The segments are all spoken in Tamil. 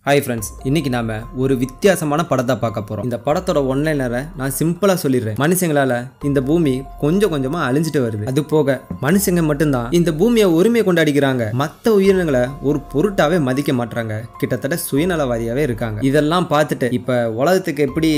ஹாய் ஃப்ரெண்ட்ஸ், இன்னைக்கு நாம ஒரு வித்தியாசமான படத்தை பார்க்க போறோம். இந்த படத்தோட ஒன்லைனரை நான் சிம்பிளா சொல்லிடுறேன். மனுஷங்களால இந்த பூமி கொஞ்சம் கொஞ்சமா அழிஞ்சிட்டு வருது. அது போக மனுஷங்க மட்டும்தான் இந்த பூமியை உரிமை கொண்டாடிக்கிறாங்க. மற்ற உயிரினங்களை ஒரு பொருட்டாவே மதிக்க மாட்டாங்க. கிட்டத்தட்ட சுயநலவாதியாவே இருக்காங்க. இதெல்லாம் பார்த்துட்டு இப்ப உலகத்துக்கு எப்படி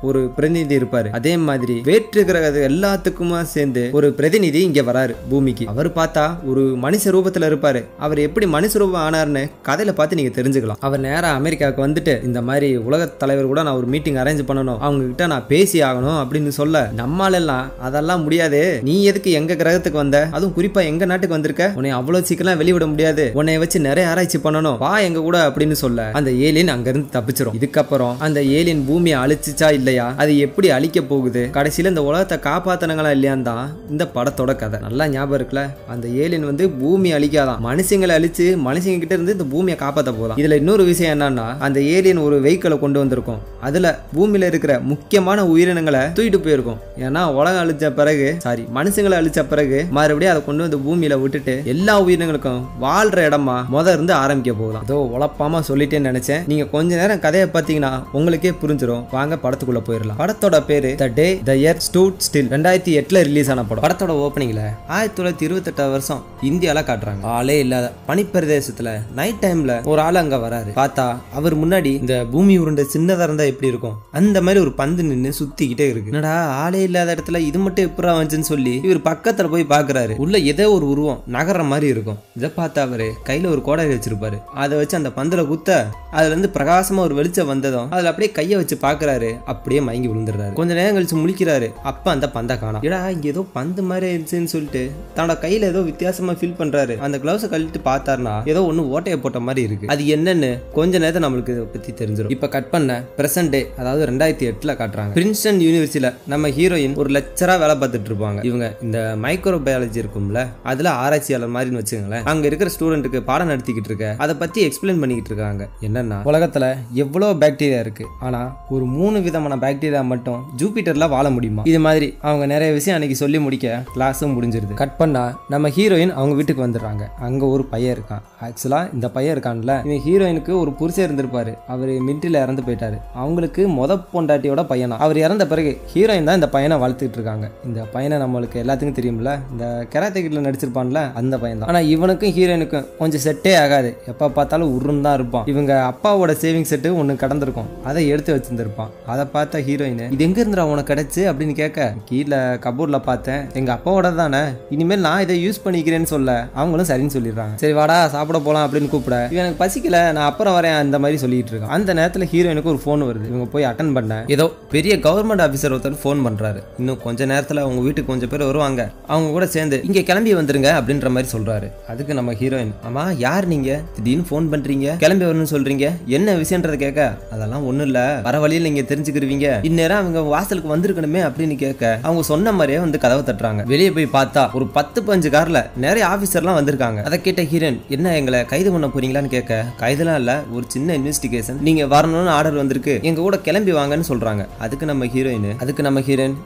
ஒரு பிரதிநிதி இருப்பாரு, அதே மாதிரி வேற்று கிரக எல்லாத்துக்குமா சேர்ந்து ஒரு பிரதிநிதி இங்க வராரு பூமிக்கு. அவர் பார்த்தா ஒரு மனுஷ ரூபத்துல இருப்பாரு. அவர் எப்படி மனுஷ ரூபம் ஆனார்னு கதையில பார்த்து நீங்க தெரிஞ்சுக்கலாம். அவர் நேரா அமெரிக்காவுக்கு வந்துட்டு இந்த மாதிரி உலக தலைவர் கூட நான் ஒரு மீட்டிங் அரேஞ்ச் பண்ணணும், அவங்க கிட்ட நான் பேசி ஆகணும் அப்படின்னு சொல்ல, நம்மளெல்லாம் அதெல்லாம் முடியாது, நீ எதுக்கு எங்க கிரகத்துக்கு வந்த, அதுவும் குறிப்பா எங்க நாட்டுக்கு வந்திருக்க, உன்னை அவ்வளவு சீக்கிரம் வெளிவிட முடியாது, உன்னை வச்சு நிறைய ஆராய்ச்சி பண்ணணும், வா எங்க கூட அப்படின்னு சொல்ல அந்த ஏலியன் அங்க இருந்து தப்பிச்சிரும். இதுக்கப்புறம் அந்த ஏலியன் பூமியை அழிச்சிச்சா இல்லையா, அது எப்படி அழிக்க போகுது, கடைசியில இந்த உலகத்தை காப்பாத்தினாங்களா இல்லையான்னு தான் இந்த படத்தோட கதை. நல்லா ஞாபகம் இருக்குல்ல, அந்த ஏலியன் வந்து பூமி அழிக்காதான், மனுஷங்களை அழிச்சு மனுஷங்க கிட்ட இருந்து இந்த பூமியை காப்பாற்ற போதான். இதுல இன்னொரு விஷயம் என்னன்னா, அந்த ஏலியன் ஒரு வெஹிக்கிளை கொண்டு வந்திருக்கும். அதுல பூமியில இருக்கிற முக்கியமான உயிரினங்களை தூக்கிட்டு போயிருக்கும். ஏன்னா உலகம் அழிச்ச பிறகு, மனுஷங்களை அழிச்ச பிறகு மறுபடியும் அதை கொண்டு வந்து பூமியில விட்டுட்டு எல்லா உயிரினங்களுக்கும் வாழ்ற இடமா இருந்து ஆரம்பிக்க போகுதான். அதோ உழப்பாம சொல்லிட்டேன்னு நினைச்சேன். நீங்க கொஞ்ச நேரம் கதையை பார்த்தீங்கன்னா உங்களுக்கே புரிஞ்சிடும். வாங்க படத்துக்குள்ள போயிடலாம். படத்தோட பேரு the day the earth stood still. 2008 release ஆன படம். படத்தோட ஓப்பனிங்ல 1928 வருஷம் இந்தியால காட்டுறாங்க. ஆளே இல்லாத பனிப்பிரதேசத்துல நைட் டைம்ல ஒரு ஆள் அங்க வராரு. பார்த்தா அவர் முன்னாடி இந்த பூமி உருண்டை சின்னதா இருந்தா எப்படி இருக்கும் அந்த மாதிரி ஒரு பந்து நின்று சுத்திக்கிட்டே இருக்கு. என்னடா ஆளே இல்லாத இடத்துல இது மட்டும் எப்படா வந்துச்சுன்னு சொல்லி இவர் பக்கத்துல போய் பாக்குறாரு. உள்ள ஏதோ ஒரு உருவம் நகர்ற மாதிரி இருக்கும். இதை பார்த்து அவரு கையில ஒரு கோடாரி வச்சிருப்பாரு. அதை வச்சு அந்த பந்துல குத்த அதுல இருந்து பிரகாசமா ஒரு வெளிச்சம் வந்ததும் அதுல அப்படியே கைய வச்சு பாக்குறாரு. அப்படியே மயங்கி விழுந்துடுறாரு. கொஞ்ச நேரம் கழிச்சு முழிக்கிறாரு. அப்ப அந்த பந்தை காணோம். ஏடா இங்க ஏதோ பந்து மாதிரி இருந்துச்சுன்னு சொல்லிட்டு தன்னோட கையில ஏதோ வித்தியாசமா ஃபீல் பண்றாரு. அந்த கிளவுஸை கழிட்டு பார்த்தாருன்னா ஏதோ ஒண்ணு ஓட்டையை போட்ட மாதிரி இருக்கு. அது என்னன்னு கொஞ்ச நேரத்தை நம்மளுக்கு இதை பத்தி தெரிஞ்சிடும். இப்ப கட் பண்ண பிரசன்ட் டே, அதாவது 2008 காட்டுறாங்க. பிரின்ஸ்டன் யூனிவர்சிட்டியில நம்ம ஹீரோயின் ஒரு லெக்சரா வேலை பார்த்துட்டு இருப்பாங்க. இவங்க இந்த மைக்ரோ பயாலஜி இருக்கும்ல, அதுல ஆராய்ச்சியாளர் மாதிரின்னு வச்சுங்களேன். அங்க இருக்கிற ஸ்டூடெண்ட்டுக்கு பாடம் நடத்திக்கிட்டு இருக்க, அதை பத்தி எக்ஸ்பிளைன் பண்ணிக்கிட்டு இருக்காங்க. என்னன்னா, உலகத்துல எவ்வளவு பாக்டீரியா இருக்கு, ஆனா ஒரு 3 விதமான பாக்டீரியா மட்டும் ஜூபிட்டர்ல வாழ முடியுமா. இது மாதிரி அவங்க நிறைய விஷயம் அன்னைக்கு சொல்லி முடிக்க கிளாஸும் முடிஞ்சிருது. கட் பண்ணா நம்ம ஹீரோயின் அவங்க வீட்டுக்கு வந்துடுறாங்க. அங்க ஒரு பையன் இருக்கான். ஆக்சுவலா இந்த பையன் இருக்கான்ல, இந்த ஹீரோயினுக்கு ஒரு புருஷன் இருந்திருப்பாரு. அவரு மிலிட்டரியில இறந்து போயிட்டாரு. அவங்களுக்கு பொண்டாட்டியோட பையனா. அவர் இறந்த பிறகு ஹீரோயின் தான் இந்த பையனை வளர்த்துட்டு இருக்காங்க. இந்த பையனை நம்மளுக்கு எல்லாத்துக்கும் தெரியும்ல, இந்த கராத்தே கிட்ல நடிச்சிருப்பான்ல அந்த பையன் தான். ஆனா இவனுக்கும் ஹீரோயினுக்கும் கொஞ்சம் செட்டே ஆகாது. எப்ப பார்த்தாலும் உருன்னு தான் இருப்பான். இவங்க அப்பாவோட சேவிங் செட்டு ஒண்ணு கடந்திருக்கும், அதை எடுத்து வச்சிருந்திருப்பான். அதை பார்த்த ஹீரோயின், இது எங்க இருந்தா உனக்கு கிடைச்சு அப்படின்னு கேட்க, கீழே கபோர்ட்ல பார்த்தேன், எங்க அப்பாவோட தானே, இனிமேல் நான் இதை யூஸ் பண்ணிக்கிறேன்னு சொல்ல அவங்களும் சரின்னு சொல்லிடுறாங்க. சரி வாடா சாப்பிட போலாம் அப்படின்னு கூப்பிட, எனக்கு பசிக்கல நான் அப்புறம் வரேன் அந்த மாதிரி சொல்லிட்டு இருக்கான். அந்த நேரத்துல ஹீரோயினுக்கு ஒரு போன் வருது. இவங்க போய் அட்டன் பண்ண, ஏதோ பெரிய கவர்மெண்ட் ஆபீசர் ஒருத்தர் போன் பண்றாரு. இன்னும் கொஞ்ச நேரத்துல அவங்க வீட்டுக்கு கொஞ்சம் பேர் வருவாங்க, அவங்க கூட சேர்ந்து இங்க கிளம்பி வந்துருங்க அப்படின்ற மாதிரி சொல்றாரு. அதுக்கு நம்ம ஹீரோயின், ஆமா யார் நீங்க, திடீர்னு போன் பண்றீங்க, கிளம்பி வரணும்னு சொல்றீங்க, என்ன விஷயம்ன்றத கேட்க, அதெல்லாம் ஒண்ணும் இல்ல, வர வழியில் நீங்க தெரிஞ்சுக்கிருவீங்க, இந்நேரம் அவங்க வாசலுக்கு வந்திருக்கணுமே அப்படின்னு கேட்க, அவங்க சொன்ன மாதிரியே வந்து கதவை தட்டுறாங்க. வெளியே போய் பார்த்தா ஒரு 10-15 கார்ல நிறைய ஆபீசர்லாம் வந்திருக்காங்க. அதை கேட்ட ஹீரோயின், என்ன எங்களை கைது பண்ண போறீங்களான்னு கேட்க, கைதெல்லாம் இல்ல, ஒரு சின்ன இன்வெஸ்டிகேஷன், நீங்க வரணும்னு ஆர்டர் வந்திருக்கு, எங்க கூட கிளம்பி வாங்கன்னு சொல்றாங்க. அதுக்கு நம்ம ஹீரோயின்,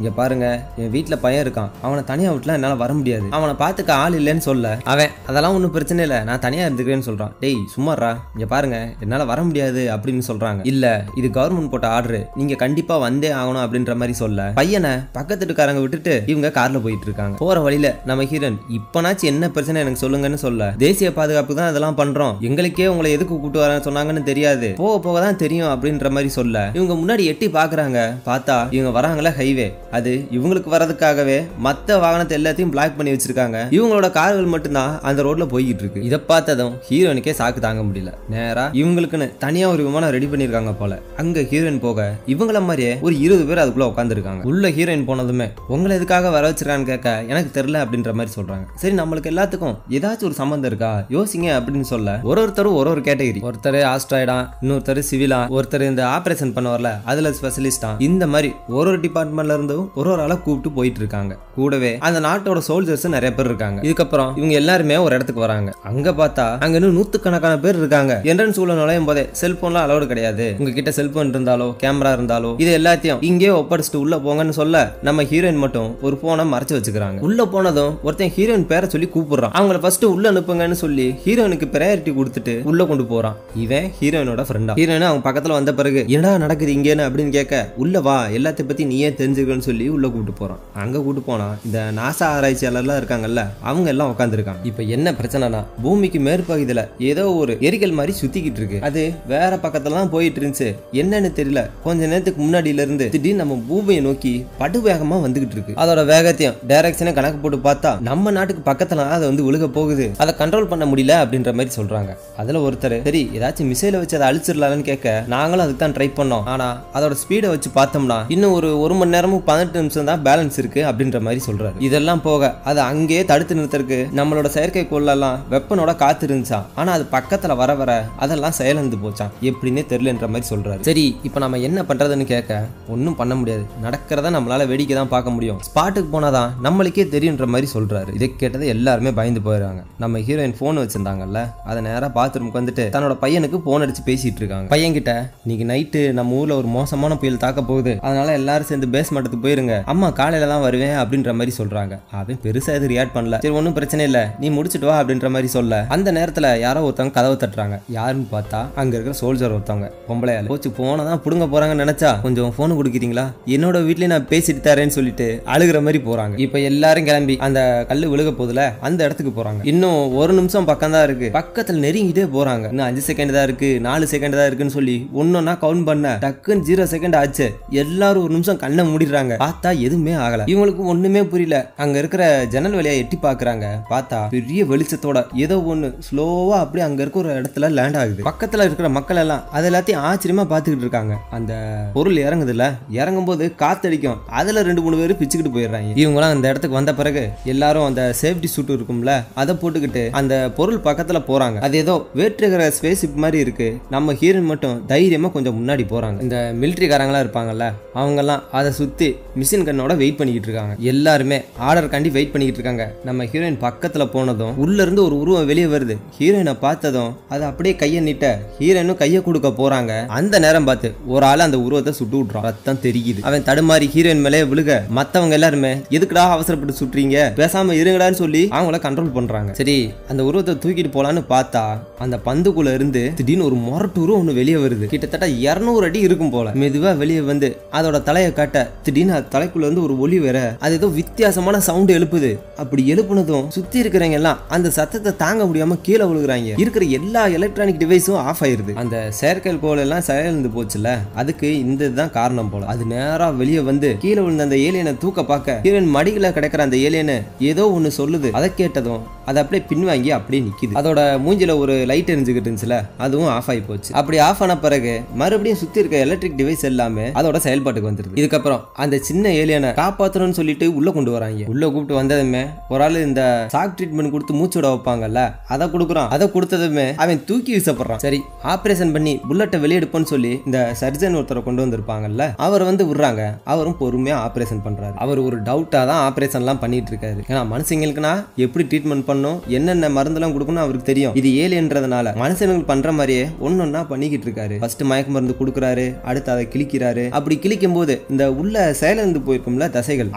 இங்க பாருங்க, என் வீட்டுல பையன் இருக்கான், அவனை தனியா விட்டுல என்னால வர முடியாது, அவனை பாத்துக்க ஆள் இல்லைன்னு சொல்ல, அவன் அதெல்லாம் ஒன்னும் பிரச்சனை இல்ல, நான் தனியா இருந்துக்கிறேன்னு சொல்றான். டேய் சும்மாறா, இங்க பாருங்க என்னால வர முடியாது அப்படின்னு சொல்றாங்க. இல்ல இது கவர்மெண்ட் போட்ட ஆர்டர், நீங்க கண்டிப்பா வந்தே ஆகணும் அப்படின்ற மாதிரி சொல்ல, பையனை பக்கத்துட்டுக்காரங்க விட்டுட்டு இவங்க கார்ல போயிட்டு இருக்காங்க. போற வழியில நம்ம ஹீரோயின், இப்பனாச்சும் என்ன பிரச்சனை எனக்கு சொல்லுங்கன்னு சொல்ல, தேசிய பாதுகாப்பு தான் இதெல்லாம் பண்றோம், எங்களுக்கே உங்களை எதுக்கு கூப்பிட்டு வர சொன்னாங்கன்னு தெரியாது, போக போக தான் தெரியும் அப்படின்ற மாதிரி சொல்ல, இவங்க முன்னாடி எட்டி பாக்குறாங்க. பார்த்தா இவங்க வராங்களா ஹைவே, அது இவங்களுக்கு வரதுக்காகவே மத்த வாகனத்தை எல்லாத்தையும் பிளாக் பண்ணி வச்சிருக்காங்க. இவங்களோட கார்கள் மட்டும்தான் அந்த ரோட்ல போய்கிட்டு இருக்கு. இதை பார்த்ததும் ஹீரோயினுக்கே சாக்கு தாங்க முடியல. நேரா இவங்களுக்குன்னு தனியா ஒரு விமானம் ரெடி பண்ணிருக்காங்க போல. அங்க ஹீரோயின் போக இவங்கள மாதிரியே ஒரு 20 பேர் அதுக்குள்ள உட்காந்துருக்காங்க. உள்ள ஹீரோயின் போனதுமே, உங்களை எதுக்காக வர வச்சிருக்கான்னு கேட்க, எனக்கு தெரியல அப்படின்ற மாதிரி சொல்றாங்க. சரி நம்மளுக்கு எல்லாத்துக்கும் ஏதாச்சும் ஒரு சம்பந்தம் இருக்கா யோசிங்க அப்படின்னு சொல்ல, ஒருத்தரும் ஒரு கேட்டகரி, ஒருத்தர் ஆஸ்ட்ராய்டா, இன்னொருத்தர் சிவிலா, ஒருத்தர் இந்த ஆபரேஷன் பண்ண வரல அதுல ஸ்பெஷலிஸ்டா, இந்த மாதிரி ஒரு டிபார்ட்மெண்ட்ல இருந்தும் ஒரு ஆளை கூப்பிட்டு போயிட்டு இருக்காங்க. கூடவே அந்த நாட்டோட சோல்ஜர்ஸ் நிறைய பேர் இருக்காங்க. இதுக்கப்புறம் இவங்க எல்லாருமே ஒரு இடத்துக்கு வராங்க. அங்க பார்த்தா அங்க இன்னும் 100கணக்கான பேர் இருக்காங்க. என்ட்ரன்ஸ் உள்ள நுழையும் போதே செல்போன்லாம் அலோடு கிடையாது. உங்ககிட்ட செல்போன் இருந்தாலோ கேமரா இருந்தாலோ இது எல்லாத்தையும் இங்கே ஒப்படைச்சிட்டு உள்ள போங்கன்னு சொல்ல, நம்ம ஹீரோயின் மட்டும் ஒரு போனை மறைச்சு வச்சுக்கிறாங்க. உள்ள போனதும் ஒருத்தன் ஹீரோயின் பேரை சொல்லி கூப்பிடுறான். அவங்கள ஃபர்ஸ்ட் உள்ள அனுப்புங்கன்னு சொல்லி ஹீரோயினுக்கு பிரையாரிட்டி கொடுத்துட்டு உள்ள கொண்டு போறான். இவன் பையன் ஹீரோயினோட ஃப்ரெண்டா. ஹீரோயின் அவங்க பக்கத்துல வந்த பிறகு என்னடா நடக்குது இங்கேன்னு அப்படின்னு கேட்க, உள்ள வா எல்லாத்த பத்தி நீயே தெரிஞ்சுக்கன்னு சொல்லி உள்ள கூட்டு போறான். அங்க கூட்டு போனா இந்த நாசா ஆராய்ச்சியாளர்லாம் இருக்காங்கல்ல, அவங்க எல்லாம் உட்காந்துருக்காங்க. இப்ப என்ன பிரச்சனைனா, பூமிக்கு மேற்பகுதியில ஏதோ ஒரு எரிக்கல் மாதிரி சுத்திக்கிட்டு இருக்கு. அது வேற பக்கத்துல தான் போயிட்டு இருந்துச்சு. என்னன்னு தெரியல, கொஞ்ச நேரத்துக்கு முன்னாடியில இருந்து திடீர்னு நம்ம பூமியை நோக்கி படுவேகமா வந்துகிட்டு இருக்கு. அதோட வேகத்தையும் டைரக்ஷனை கணக்கு போட்டு பார்த்தா நம்ம நாட்டுக்கு பக்கத்துல அதை வந்து விழுக போகுது. அதை கண்ட்ரோல் பண்ண முடியல அப்படின்ற மாதிரி சொல்றாங்க. அதுல ஒருத்தர், சரி ஏதாச்சும் மிசைல வச்சு அதை அழிச்சிடலாம்னு கேட்க, நாங்களும் அதுக்கு தான் ட்ரை பண்ணோம். ஆனா அதோட ஸ்பீடை வச்சு பார்த்தோம்னா இன்னும் ஒரு மணி நேரமும் 18 நிமிஷம் தான் பேலன்ஸ் இருக்கு அப்படின்ற மாதிரி சொல்றாரு. இதெல்லாம் போக அதை அங்கேயே தடுத்து நிறுத்தறதுக்கு நம்மளோட செயற்கைக்கோளெல்லாம் வெப்பனோட காத்து இருந்துச்சா. ஆனா அது பக்கத்துல வர வர அதெல்லாம் செயலந்து போச்சான். எப்படின்னே தெரியலன்ற மாதிரி சொல்றாரு. சரி இப்ப நம்ம என்ன பண்றதுன்னு கேட்க, ஒன்னும் பண்ண முடியாது, நடக்கிறத நம்மளால வேடிக்கை தான் பார்க்க முடியும். ஸ்பாட்டுக்கு போனாதான் நம்மளுக்கே தெரியுன்ற மாதிரி சொல்றாரு. இதை கேட்டது எல்லாருமே பயந்து போயிடுறாங்க. நம்ம ஹீரோயின் போன் வச்சிருந்தாங்கல்ல, அதை நேரா பாத்ரூமுக்கு வந்துட்டு தன்னோட பையனுக்கு போன் அடிச்சு பேசிட்டு இருக்காங்க. பையன் கிட்ட, இன்னைக்கு நைட்டு நம்ம ஊர்ல ஒரு மோசமான புயல் தாக்க போகுது, அதனால எல்லாரும் சேர்ந்து பேஸ் மட்டத்துக்கு போயிருங்க, அம்மா காலையில தான் வருவேன் அப்படின்ற மாதிரி சொல்றாங்க. அவன் பெருசா எது ரியாக்ட் பண்ணல. சரி ஒன்னும் பிரச்சனை இல்ல, நீ முடிச்சுட்டு வா அப்படின்ற மாதிரி சொல்ல, அந்த நேரத்துல யாரோ ஒருத்தவங்க கதவை தட்டுறாங்க. யாருன்னு பார்த்தா அங்க இருக்கிற சோல்ஜர் ஒருத்தவங்க. பொம்பளையால போச்சு போனதான் புடுங்க போறாங்கன்னு நினைச்சா, கொஞ்சம் போன் கொடுக்குறீங்களா, என்னோட வீட்லயே நான் பேசிட்டு தரேன்னு சொல்லிட்டு அழுகிற மாதிரி போறாங்க. இப்ப எல்லாரும் கிளம்பி அந்த கல்லு விழுக போதுல அந்த இடத்துக்கு போறாங்க. இன்னும் ஒரு நிமிஷம் பக்கம் தான் இருக்கு. பக்கத்துல நெருங்கிட்டே போறாங்க. இன்னும் 5 செகண்ட் தான் இருக்கு, 4 செகண்ட் தான் இருக்குன்னு சொல்லி ஒன்னொன்னா கவுண்ட் பண்ண டக்குன்னு 0 செகண்ட் ஆச்சு. எல்லாரும் ஒரு நிமிஷம் கண்ணை மூடிடுறாங்க. பார்த்தா எதுவுமே ஆகல. இவங்களுக்கு ஒண்ணுமே புரியல. அங்க இருக்கிற ஜன்னல் வழியா எட்டி பாக்குறாங்க. பார்த்தா பெரிய வெளிச்சத்தோட ஏதோ ஒண்ணு ஸ்லோவா அப்படியே அங்க இருக்க ஒரு இடத்துல லேண்ட் ஆகுது. பக்கத்துல இருக்கிற மக்கள் எல்லாம் அது எல்லாத்தையும் ஆச்சரியமா பாத்துக்கிட்டு இருக்காங்க. அந்த பொருள் இறங்குதுல, இறங்கும் போது காத்தடிக்கும். அதுல 2-3 பேர் பிச்சுக்கிட்டு போயிடுறாங்க. இவங்களாம் அந்த இடத்துக்கு வந்த பிறகு எல்லாரும் அந்த சேஃப்டி சூட் இருக்கும்ல, அதை போட்டுக்கிட்டு அந்த பொருள் பக்கத்துல போறாங்க. அது ஏதோ வேற்றுகிற ஸ்பேஸ் ஷிப் மாதிரி இருக்கு. நம்ம ஹீரோயின் மட்டும் தைரியமா கொஞ்சம் முன்னாடி போறாங்க. இந்த மிலிட்டரி காரங்களா இருப்பாங்கல்ல, அவங்க எல்லாம் அதை சுத்தி மிஷின் கண்ணோட வெயிட் பண்ணிக்கிட்டு இருக்காங்க. எல்லாருமே ஆர்டர் காண்டி வெயிட் பண்ணிக்கிட்டு இருக்காங்க. நம்ம ஹீரோயின் பக்கத்துல போனதும் உள்ள இருந்து ஒரு உருவம் வெளியே வருது. ஹீரோயினை பார்த்ததும் அதை அப்படியே கையை நீட்ட ஹீரோயினும் கையை கொடுக்க போறாங்க. அந்த நேரம் பார்த்து ஒரு ஆள் அந்த உருவத்தை சுட்டு விட்டுறான். ரத்தம் தெரியுது. அவன் தடுமாறி ஹீரோயின் மேலே விழுக, மத்தவங்க எல்லாருமே எதுக்குடா அவசரப்பட்டு சுட்டுறீங்க, பேசாம இருங்கடான்னு சொல்லி அவங்கள கண்ட்ரோல் பண்றாங்க. சரி அந்த உருவத்தை தூக்கிட்டு போலான்னு பார்த்தா அந்த பந்துக்குள்ள இருந்து திடீர்னு ஒரு மொரட்டு உருவம் ஒண்ணு வெளியே வருது. கிட்டத்தட்ட 200 அடி இருக்கும் போல. மெதுவா வெளியே வந்து அதோட தலையை காட்ட திடீர்னு தலைக்குள்ள இருந்து ஒரு ஒலி வேற. அது ஏதோ வித்தியாசமான சவுண்ட் எழுப்புது. அப்படி எழுப்புனதும் சுத்தி இருக்கிறவங்க எல்லாம் அந்த சத்தத்தை தாங்க முடியாம கீழே விழுகுறாங்க. இருக்கிற எல்லா எலக்ட்ரானிக் டிவைஸும் ஆஃப் ஆயிருது. அந்த செயற்கைக்கோள் எல்லாம் செயலிழந்து போச்சுல, அதுக்கு இந்த இதுதான் காரணம் போல. அது நேரா வெளியே வந்து கீழே விழுந்த அந்த ஏலியனை தூக்க பார்க்க, ஹீரோயின் மடியில கிடக்கிற அந்த ஏலியனை ஏதோ ஒண்ணு சொல்லுது. அதை கேட்டதும் அது அப்படியே பின்வாங்கி அப்படியே நிக்குது. அதோட மூஞ்சில ஒரு லைட் எரிஞ்சுக்கிட்டு இருந்துச்சுல, அதுவும் ஆஃப் ஆகி போச்சு. அப்படி ஆஃப் ஆன பிறகு மறுபடியும் சுத்தி இருக்க எலக்ட்ரிக் டிவைஸ் எல்லாமே அதோட செயல்பாட்டுக்கு வந்துருது. இதுக்கப்புறம் அந்த சின்ன ஏலியனை காப்பாற்றணும்னு சொல்லிட்டு உள்ள கொண்டு வராங்க. உள்ள கூப்பிட்டு வந்ததுமே ஒரு ஆளு இந்த ஷாக் ட்ரீட்மெண்ட் கொடுத்து மூச்சு விட வைப்பாங்கல்ல, அதை கொடுக்குறான். அதை கொடுத்ததுமே அவன் தூக்கி வீசப்படுறான். சரி ஆபரேஷன் பண்ணி புல்லட்டை வெளியெடுப்போன்னு சொல்லி இந்த சர்ஜன் ஒருத்தரை கொண்டு வந்திருப்பாங்கல்ல, அவர் வந்து விடுறாங்க. அவரும் பொறுமையா ஆபரேஷன் பண்றாரு. அவர் ஒரு டவுட்டா தான் ஆபரேஷன் எல்லாம் பண்ணிட்டு இருக்காரு. ஏன்னா மனுஷங்களுக்குனா எப்படி ட்ரீட்மெண்ட் பண்ணும், என்னென்ன மருந்தெல்லாம் கொடுக்கணும் அவருக்கு தெரியும். இது ஏலியன்றதுனால மனுஷங்களுக்கு பண்ற மாதிரியே ஒன்னொன்னா பண்ணிக்கிட்டு இருக்காரு. ஃபர்ஸ்ட் மயக்க மருந்து கொடுக்குறாரு, அடுத்து அதை கிழிக்கிறாரு. அப்படி கிழிக்கும் போது இந்த உள்ள செயலிழந்து போயிருக்கும்ல தசைகள்,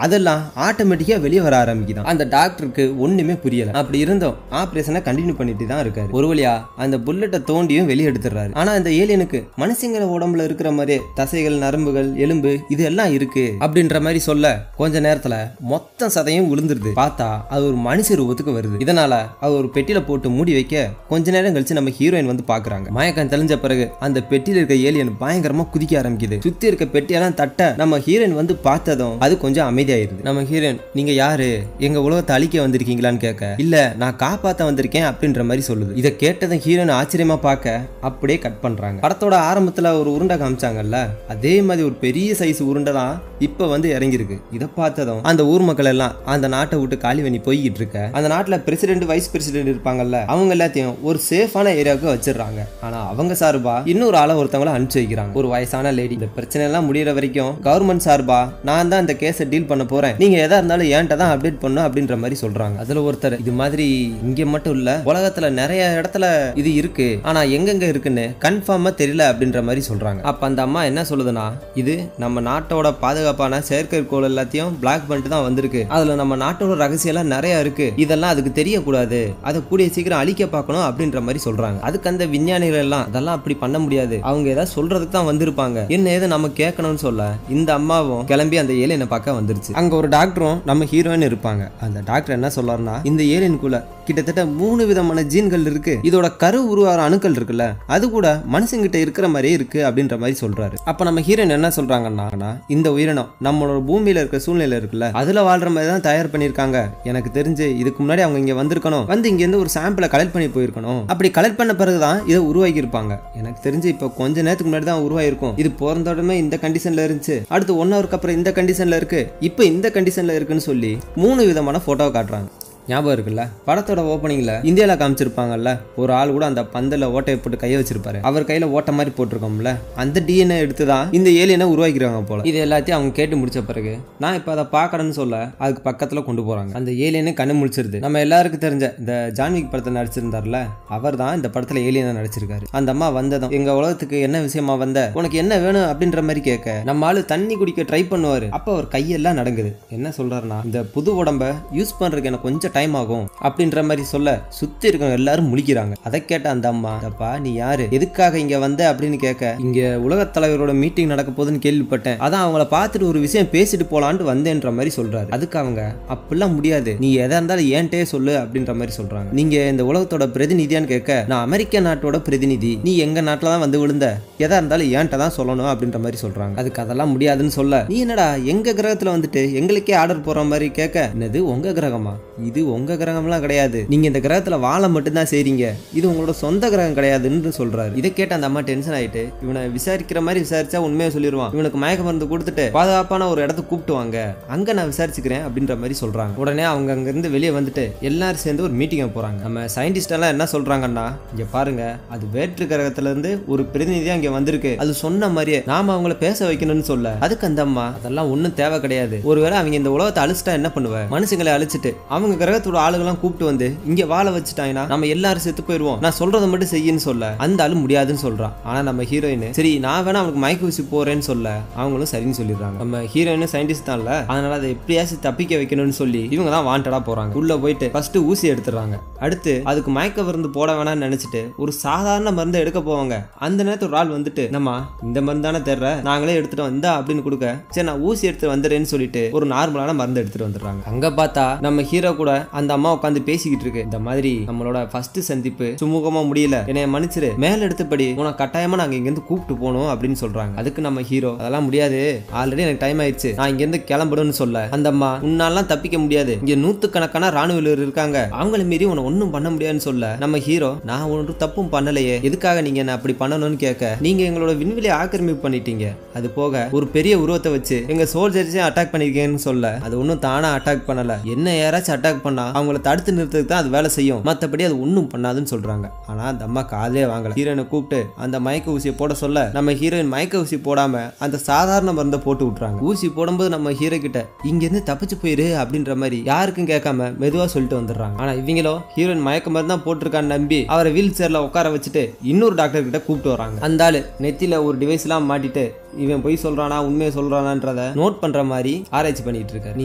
அதெல்லாம் ஆட்டோமேட்டிக்கா வெளியே வர ஆரம்பிக்குதான். அந்த டாக்டருக்கு ஒண்ணுமே புரியல. அப்படி இருந்தும் ஆபரேஷனை கண்டினியூ பண்ணிட்டு தான் இருக்காரு. ஒரு வழியா அந்த புல்லட்டை தோண்டியும் வெளியே எடுத்துறாரு. ஆனா இந்த ஏலியனுக்கு மனுஷங்கள உடம்புல இருக்கிற மாதிரியே தசைகள், நரம்புகள், எலும்பு இது எல்லாம் இருக்கு அப்படின்ற மாதிரி சொல்ல கொஞ்ச நேரத்துல மொத்த சதையும் விழுந்துருது. பார்த்தா அது ஒரு மனுஷ ரூபத்துக்கு வருது. இதனால அது ஒரு பெட்டியில போட்டு மூடி வைக்க கொஞ்ச நேரம் கழிச்சு நம்ம ஹீரோயின் வந்து பாக்குறாங்க. மயக்கம் தெளிஞ்ச பிறகு அந்த பெட்டியில இருக்க ஏலியன் பயங்கரமா குதிக்க ஆரம்பிக்குது. சுத்தி இருக்க பெட்டியெல்லாம் தட்ட நம்ம ஹீரோயின் வந்து பார்த்ததும் அது கொஞ்சம் அமைதியாயிருது. நம்ம ஹீரோயின், நீங்க யாரு, எங்க உலகத்தை அழிக்க வந்திருக்கீங்களான்னு கேட்க, இல்ல நான் காப்பாத்த வந்திருக்கேன் அப்படின்ற மாதிரி சொல்லுது. இதை கேட்டதும் ஹீரோயின் ஆச்சரியமா பார்க்க அப்படியே கட் பண்றாங்க. படத்தோட ஆரம்பத்துல ஒரு உருண்டை காமிச்சாங்கல்ல, அதே மாதிரி ஒரு பெரிய சைஸ் உருண்டை தான் இப்ப வந்து இறங்கிருக்கு. இதை பார்த்ததும் அந்த ஊர் மக்கள் எல்லாம் அந்த நாட்டை விட்டு காலி பண்ணி போய்கிட்டு இருக்க, அந்த நாட்டுல பிரசிடென்ட், வைஸ் பிரசிடென்ட் இருப்பாங்கல்ல, அவங்க எல்லாத்தையும் ஒரு சேஃபான ஏரியாவுக்கு வச்சிடறாங்க. ஆனா அவங்க சார்பா இன்னொரு ஆளை ஒருத்தவங்களை அனுப்பிச்சு வைக்கிறாங்க, ஒரு வயசான லேடி. இந்த பிரச்சனை எல்லாம் முடியற வரைக்கும் கவர்மெண்ட் சார்பா நான் தான் இந்த கேஸை டீல் பண்ண போறேன், நீங்க எதா இருந்தாலும் ஏன்ட்ட தான் அப்டேட் பண்ணும் அப்படின்ற மாதிரி சொல்றாங்க. அதுல ஒருத்தர், இது மாதிரி இங்க மட்டும் இல்ல உலகத்துல நிறைய இடத்துல இது இருக்கு, ஆனா எங்கெங்க இருக்குன்னு கன்ஃபார்மா தெரியல அப்படின்ற மாதிரி சொல்றாங்க. அப்ப அந்த அம்மா என்ன சொல்லுதுன்னா, இது நம்ம நாட்டோட பாதுகாப்பான செயற்கைக்கோள் எல்லாத்தையும் பிளாக் பண்ணிட்டு தான் வந்திருக்கு, அதுல நம்ம நாட்டோட ரகசியம் எல்லாம் நிறைய இருக்கு, இதெல்லாம் அதுக்கு தெரியக்கூடாது, அதை கூடிய சீக்கிரம் அழிக்க பார்க்கணும் அப்படின்ற மாதிரி சொல்றாங்க. அதுக்கு அந்த விஞ்ஞானி விஞ்ஞானிகள் எல்லாம் அதெல்லாம் அப்படி பண்ண முடியாது, அவங்க ஏதாவது சொல்றதுக்கு தான் வந்திருப்பாங்க, என்ன ஏது நம்ம கேட்கணும்னு சொல்ல இந்த அம்மாவும் கிளம்பி அந்த ஏலியனை பார்க்க வந்துருச்சு. அங்க ஒரு டாக்டரும் நம்ம ஹீரோயின் இருப்பாங்க. அந்த டாக்டர் என்ன சொல்றாருன்னா, இந்த ஏலியனுக்குள்ள கிட்டத்தட்ட 3 விதமான ஜீன்கள் இருக்கு, இதோட கரு உருவார அணுக்கள் இருக்குல்ல அது கூட மனுஷங்கிட்ட இருக்கிற மாதிரியே இருக்கு அப்படின்ற மாதிரி சொல்றாரு. அப்ப நம்ம ஹீரோயின் என்ன சொல்றாங்கன்னா, இந்த உயிரினம் நம்மளோட பூமியில இருக்க சூழ்நிலை இருக்குல்ல அதுல வாழ்ற மாதிரி தான் தயார் பண்ணிருக்காங்க, எனக்கு தெரிஞ்சு இதுக்கு முன்னாடி அவங்க இங்க வந்திருக்கணும், வந்து இங்க இருந்து ஒரு சாம்பிளை கலெக்ட் பண்ணி போயிருக்கணும், அப்படி கலெக்ட் பண்ண பிறகுதான் இதை உருவாக்கி இருப்பாங்க, எனக்கு தெரிஞ்சு இப்ப கொஞ்ச நேரத்துக்கு முன்னாடி தான் உருவாயிருக்கும், இது பிறந்தோடமே இந்த கண்டிஷன்ல இருந்துச்சு, அடுத்து 1 ஹவருக்கு அப்புறம் இந்த கண்டிஷன்ல இருக்கு, இப்ப இந்த கண்டிஷன்ல இருக்குன்னு சொல்லி 3 விதமான போட்டோவை காட்டுறாங்க. ஞாபகம் இருக்குல்ல, படத்தோட ஓப்பனிங்ல இந்தியாவில் காமிச்சிருப்பாங்கல்ல, ஒரு ஆள் கூட அந்த பந்தில் ஓட்டையை போட்டு கையை வச்சிருப்பாரு, அவர் கையில ஓட்ட மாதிரி போட்டிருக்கோம்ல, அந்த டிஎன்ஏ எடுத்துதான் இந்த ஏலியனை உருவாக்கிடுவாங்க போல. இது எல்லாத்தையும் அவங்க கேட்டு முடிச்ச பிறகு நான் இப்ப அதை பார்க்கணும்னு சொல்ல அதுக்கு பக்கத்துல கொண்டு போறாங்க. அந்த ஏலியனை கண்ணு முடிச்சிருது. நம்ம எல்லாருக்கும் தெரிஞ்ச இந்த ஜான்விக் படத்தை நடிச்சிருந்தார்ல, அவர் தான் இந்த படத்துல ஏலியனை நடிச்சிருக்காரு. அந்த அம்மா வந்ததும் எங்க உலகத்துக்கு என்ன விஷயமா வந்த, உனக்கு என்ன வேணும் அப்படின்ற மாதிரி கேட்க நம்ம ஆளு தண்ணி குடிக்க ட்ரை பண்ணுவாரு. அப்ப அவர் கையெல்லாம் நடங்குது. என்ன சொல்றாருன்னா, இந்த புது உடம்ப யூஸ் பண்றதுக்கு எனக்கு கொஞ்சம் டைம் ஆகும் அப்படின்ற மாதிரி சொல்ல சுத்தி இருக்கவங்க எல்லாரும் முழிக்கிறாங்க. அதை கேட்ட அந்த அம்மா, அப்பா நீ யாரு, எதுக்காக இங்க வந்த அப்படின்னு கேட்க, இங்க உலக தலைவரோட மீட்டிங் நடக்க போகுதுன்னு கேள்விப்பட்டேன், அதான் அவங்கள பார்த்துட்டு ஒரு விஷயம் பேசிட்டு போலான்னு வந்தேன்ற மாதிரி சொல்றாரு. அதுக்கு அவங்க, அப்படிலாம் முடியாது, நீ எதா இருந்தாலும் ஏன்ட்டே சொல்லு அப்படின்ற மாதிரி சொல்றாங்க. நீங்க இந்த உலகத்தோட பிரதிநிதியான்னு கேட்க, நான் அமெரிக்க நாட்டோட பிரதிநிதி, நீ எங்க நாட்டுல தான் வந்து விழுந்த, எதா இருந்தாலும் ஏன்ட்ட தான் சொல்லணும் அப்படின்ற மாதிரி சொல்றாங்க. அதுக்கு அதெல்லாம் முடியாதுன்னு சொல்ல, நீ என்னடா எங்க கிரகத்துல வந்துட்டு எங்களுக்கே ஆர்டர் போற மாதிரி கேட்க, என்னது உங்க கிரகமா, இது உங்க கிரகம்லாம் கிடையாது, நீங்க இந்த கிரகத்துல வாழ மட்டும்தான் செய்றீங்க, இது உங்களோட சொந்த கிரகம் கிடையாதுன்னு சொல்றாரு. இதை கேட்ட அந்த அம்மா டென்ஷன் ஆயிட்டு, இவனை விசாரிக்கிற மாதிரி விசாரிச்சா உண்மையை சொல்லிடுவான், இவனுக்கு மயக்க மருந்து கொடுத்துட்டு பாதுகாப்பான ஒரு இடத்துக்கு கூப்பிட்டு வாங்க, அங்க நான் விசாரிச்சுக்கிறேன் அப்படின்ற மாதிரி சொல்றாங்க. உடனே அவங்க அங்க இருந்து வெளியே வந்துட்டு எல்லாரும் சேர்ந்து ஒரு மீட்டிங் போறாங்க. நம்ம சயின்டிஸ்ட் எல்லாம் என்ன சொல்றாங்கன்னா, இங்க பாருங்க, அது வேற்று கிரகத்துல இருந்து ஒரு பிரதிநிதியா இங்க வந்திருக்கு, அது சொன்ன மாதிரியே நாம அவங்கள பேச வைக்கணும்னு சொல்ல, அதுக்கு அந்த அம்மா, அதெல்லாம் ஒன்னும் தேவை கிடையாது, ஒருவேளை அவங்க இந்த உலகத்தை அழிச்சிட்டா என்ன பண்ணுவ, மனுஷங்களை அழிச்சிட்டு அவங்க கிரகத்தோட ஆளுகெல்லாம் கூப்பிட்டு வந்து இங்க வாழ வச்சுட்டாங்கன்னா நம்ம எல்லாரும் செத்து போயிருவோம், நான் சொல்றதை மட்டும் செய்யன்னு சொல்ல அந்த ஆளு முடியாதுன்னு சொல்றான். ஆனா நம்ம ஹீரோயின், சரி நான் வேணா அவனுக்கு மயக்க ஊசி போறேன்னு சொல்ல அவங்களும் சரின்னு சொல்லிடுறாங்க. நம்ம ஹீரோயின் சயின்டிஸ்ட் தான்ல, அதனால அதை எப்படியாச்சும் தப்பிக்க வைக்கணும்னு சொல்லி இவங்க தான் வாண்டடா போறாங்க. உள்ள போயிட்டு ஃபர்ஸ்ட் ஊசி எடுத்துறாங்க, அடுத்து அதுக்கு மயக்க மருந்து போட வேணாம்னு நினைச்சிட்டு ஒரு சாதாரண மருந்து எடுக்க போவாங்க. அந்த நேரத்தில் ஒரு ஆள் வந்துட்டு, நம்ம இந்த மருந்து தானே தெரியற, நாங்களே எடுத்துட்டு வந்தா அப்படின்னு கொடுக்க, சரி நான் ஊசி எடுத்து வந்துடுறேன்னு சொல்லிட்டு ஒரு நார்மலான மருந்து எடுத்துட்டு வந்துடுறாங்க. அங்க பார்த்தா நம்ம ஹீரோ கூட அந்த அம்மா உட்காந்து பேசிக்கிட்டு இருக்கு, இந்த மாதிரி நம்மளோட ஃபர்ஸ்ட் சந்திப்பு சுமூகமா முடியல, என்னைய மன்னிச்சிரு, மேல எடுத்தபடி உனக்கு கட்டாயமா நாங்க இங்க இருந்து கூப்பிட்டு போகணும் அப்படின்னு சொல்றாங்க. அதுக்கு நம்ம ஹீரோ, அதெல்லாம் முடியாது, ஆல்ரெடி எனக்கு டைம் ஆயிடுச்சு, நான் இங்க இருந்து கிளம்பணும்னு சொல்ல அந்த அம்மா, உன்னாலாம் தப்பிக்க முடியாது, இங்க 100கணக்கான ராணுவ வீரர் இருக்காங்க, அவங்கள மீறி உன்னை ஒன்னும் பண்ண முடியாதுன்னு சொல்ல நம்ம ஹீரோ, நான் ஒன்றும் தப்பும் பண்ணலையே, எதுக்காக நீங்க என்ன அப்படி பண்ணணும்னு கேட்க, நீங்க எங்களோட விண்வெளியை ஆக்கிரமிப்பு பண்ணிட்டீங்க, அது போக ஒரு பெரிய உருவத்தை வச்சு எங்க சோல்ஜர்ஸையும் அட்டாக் பண்ணிருக்கீங்கன்னு சொல்ல, அது ஒன்னும் தானா அட்டாக் பண்ணல, என்ன யாராச்சும் அட்டாக் பண்ணா அவங்கள தடுத்து நிறுத்துறதுக்கு தான் அது வேலை செய்யும், மற்றபடி அது ஒன்றும் பண்ணாதுன்னு சொல்றாங்க. ஆனா அந்த அம்மா காதலே வாங்கல. ஹீரோயினை கூப்பிட்டு அந்த மயக்க ஊசியை போட சொல்ல நம்ம ஹீரோயின் மயக்க ஊசி போடாம அந்த சாதாரண மருந்தை போட்டு விட்டுறாங்க. ஊசி போடும்போது நம்ம ஹீரோ கிட்ட இங்க இருந்து தப்பிச்சு போயிரு அப்படின்ற மாதிரி யாருக்கும் கேட்காம மெதுவா சொல்லிட்டு வந்துடுறாங்க. ஆனா இவங்களோ ஹீரோயின் மயக்க மருந்து தான் போட்டிருக்கான்னு நம்பி அவரை வீல் சேர்ல உட்கார வச்சுட்டு இன்னொரு டாக்டர் கிட்ட கூப்பிட்டு வராங்க. அந்த ஆளு நெத்தியில ஒரு டிவைஸ் எல்லாம் மாட்டிட்டு இவன் போய் சொல்றானா உண்மையை சொல்றானான்றத நோட் பண்ற மாதிரி ஆராய்ச்சி பண்ணிட்டு இருக்காரு. நீ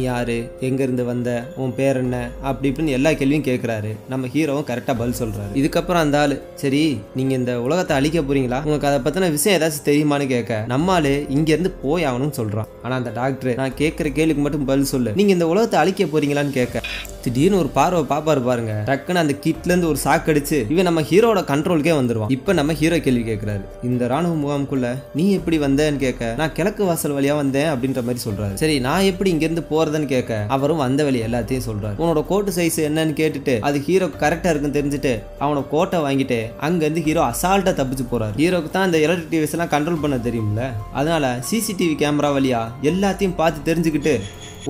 யாரு, எங்க இருந்து வந்த, உன் பேர் என்ன, அப்படி இப்படின்னு எல்லா கேள்வியும் கேட்கிறாரு. நம்ம ஹீரோவும் கரெக்டா பதில் சொல்றாரு. இதுக்கப்புறம் அந்த ஆளு, சரி நீங்க இந்த உலகத்தை அழிக்க போறீங்களா, உங்களுக்கு அதை பத்தின விஷயம் ஏதாச்சும் தெரியுமான்னு கேட்க நம்ம ஆளு இங்க இருந்து போய் ஆகணும்னு சொல்றான். ஆனா அந்த டாக்டர், நான் கேட்கிற கேள்விக்கு மட்டும் பதில் சொல்லு, நீங்க இந்த உலகத்தை அழிக்க போறீங்களான்னு கேட்க திடீர்னு ஒரு பார்வை பாப்பாரு பாருங்க, டக்குன்னு அந்த கிட்ல இருந்து ஒரு சாக்கு அடிச்சு இவன் நம்ம ஹீரோட கண்ட்ரோலுக்கே வந்துருவான். இப்ப நம்ம ஹீரோ கேள்வி கேட்கிறாரு, இந்த ராணுவ முகாமுக்குள்ள நீ எப்படி வந்தேன்னு கேட்க, நான் கிழக்கு வாசல் வழியா வந்தேன் அப்படின்ற மாதிரி சொல்றாரு. சரி நான் எப்படி இங்க இருந்து போறதுன்னு கேட்க அவரும் வந்த வழி எல்லாத்தையும் சொல்றாரு. உன்னோட கோட்டு சைஸ் என்னன்னு கேட்டுட்டு அது ஹீரோ கரெக்டா இருக்குன்னு தெரிஞ்சுட்டு அவனோட கோட்டை வாங்கிட்டு அங்க இருந்து ஹீரோ அசால்ட்டா தப்பிச்சு போறாரு. ஹீரோக்கு தான் இந்த எலக்ட்ரிக் டிவைஸ் எல்லாம் கண்ட்ரோல் பண்ண தெரியும்ல, அதனால சிசிடிவி கேமரா வழியா எல்லாத்தையும் பார்த்து தெரிஞ்சுக்கிட்டு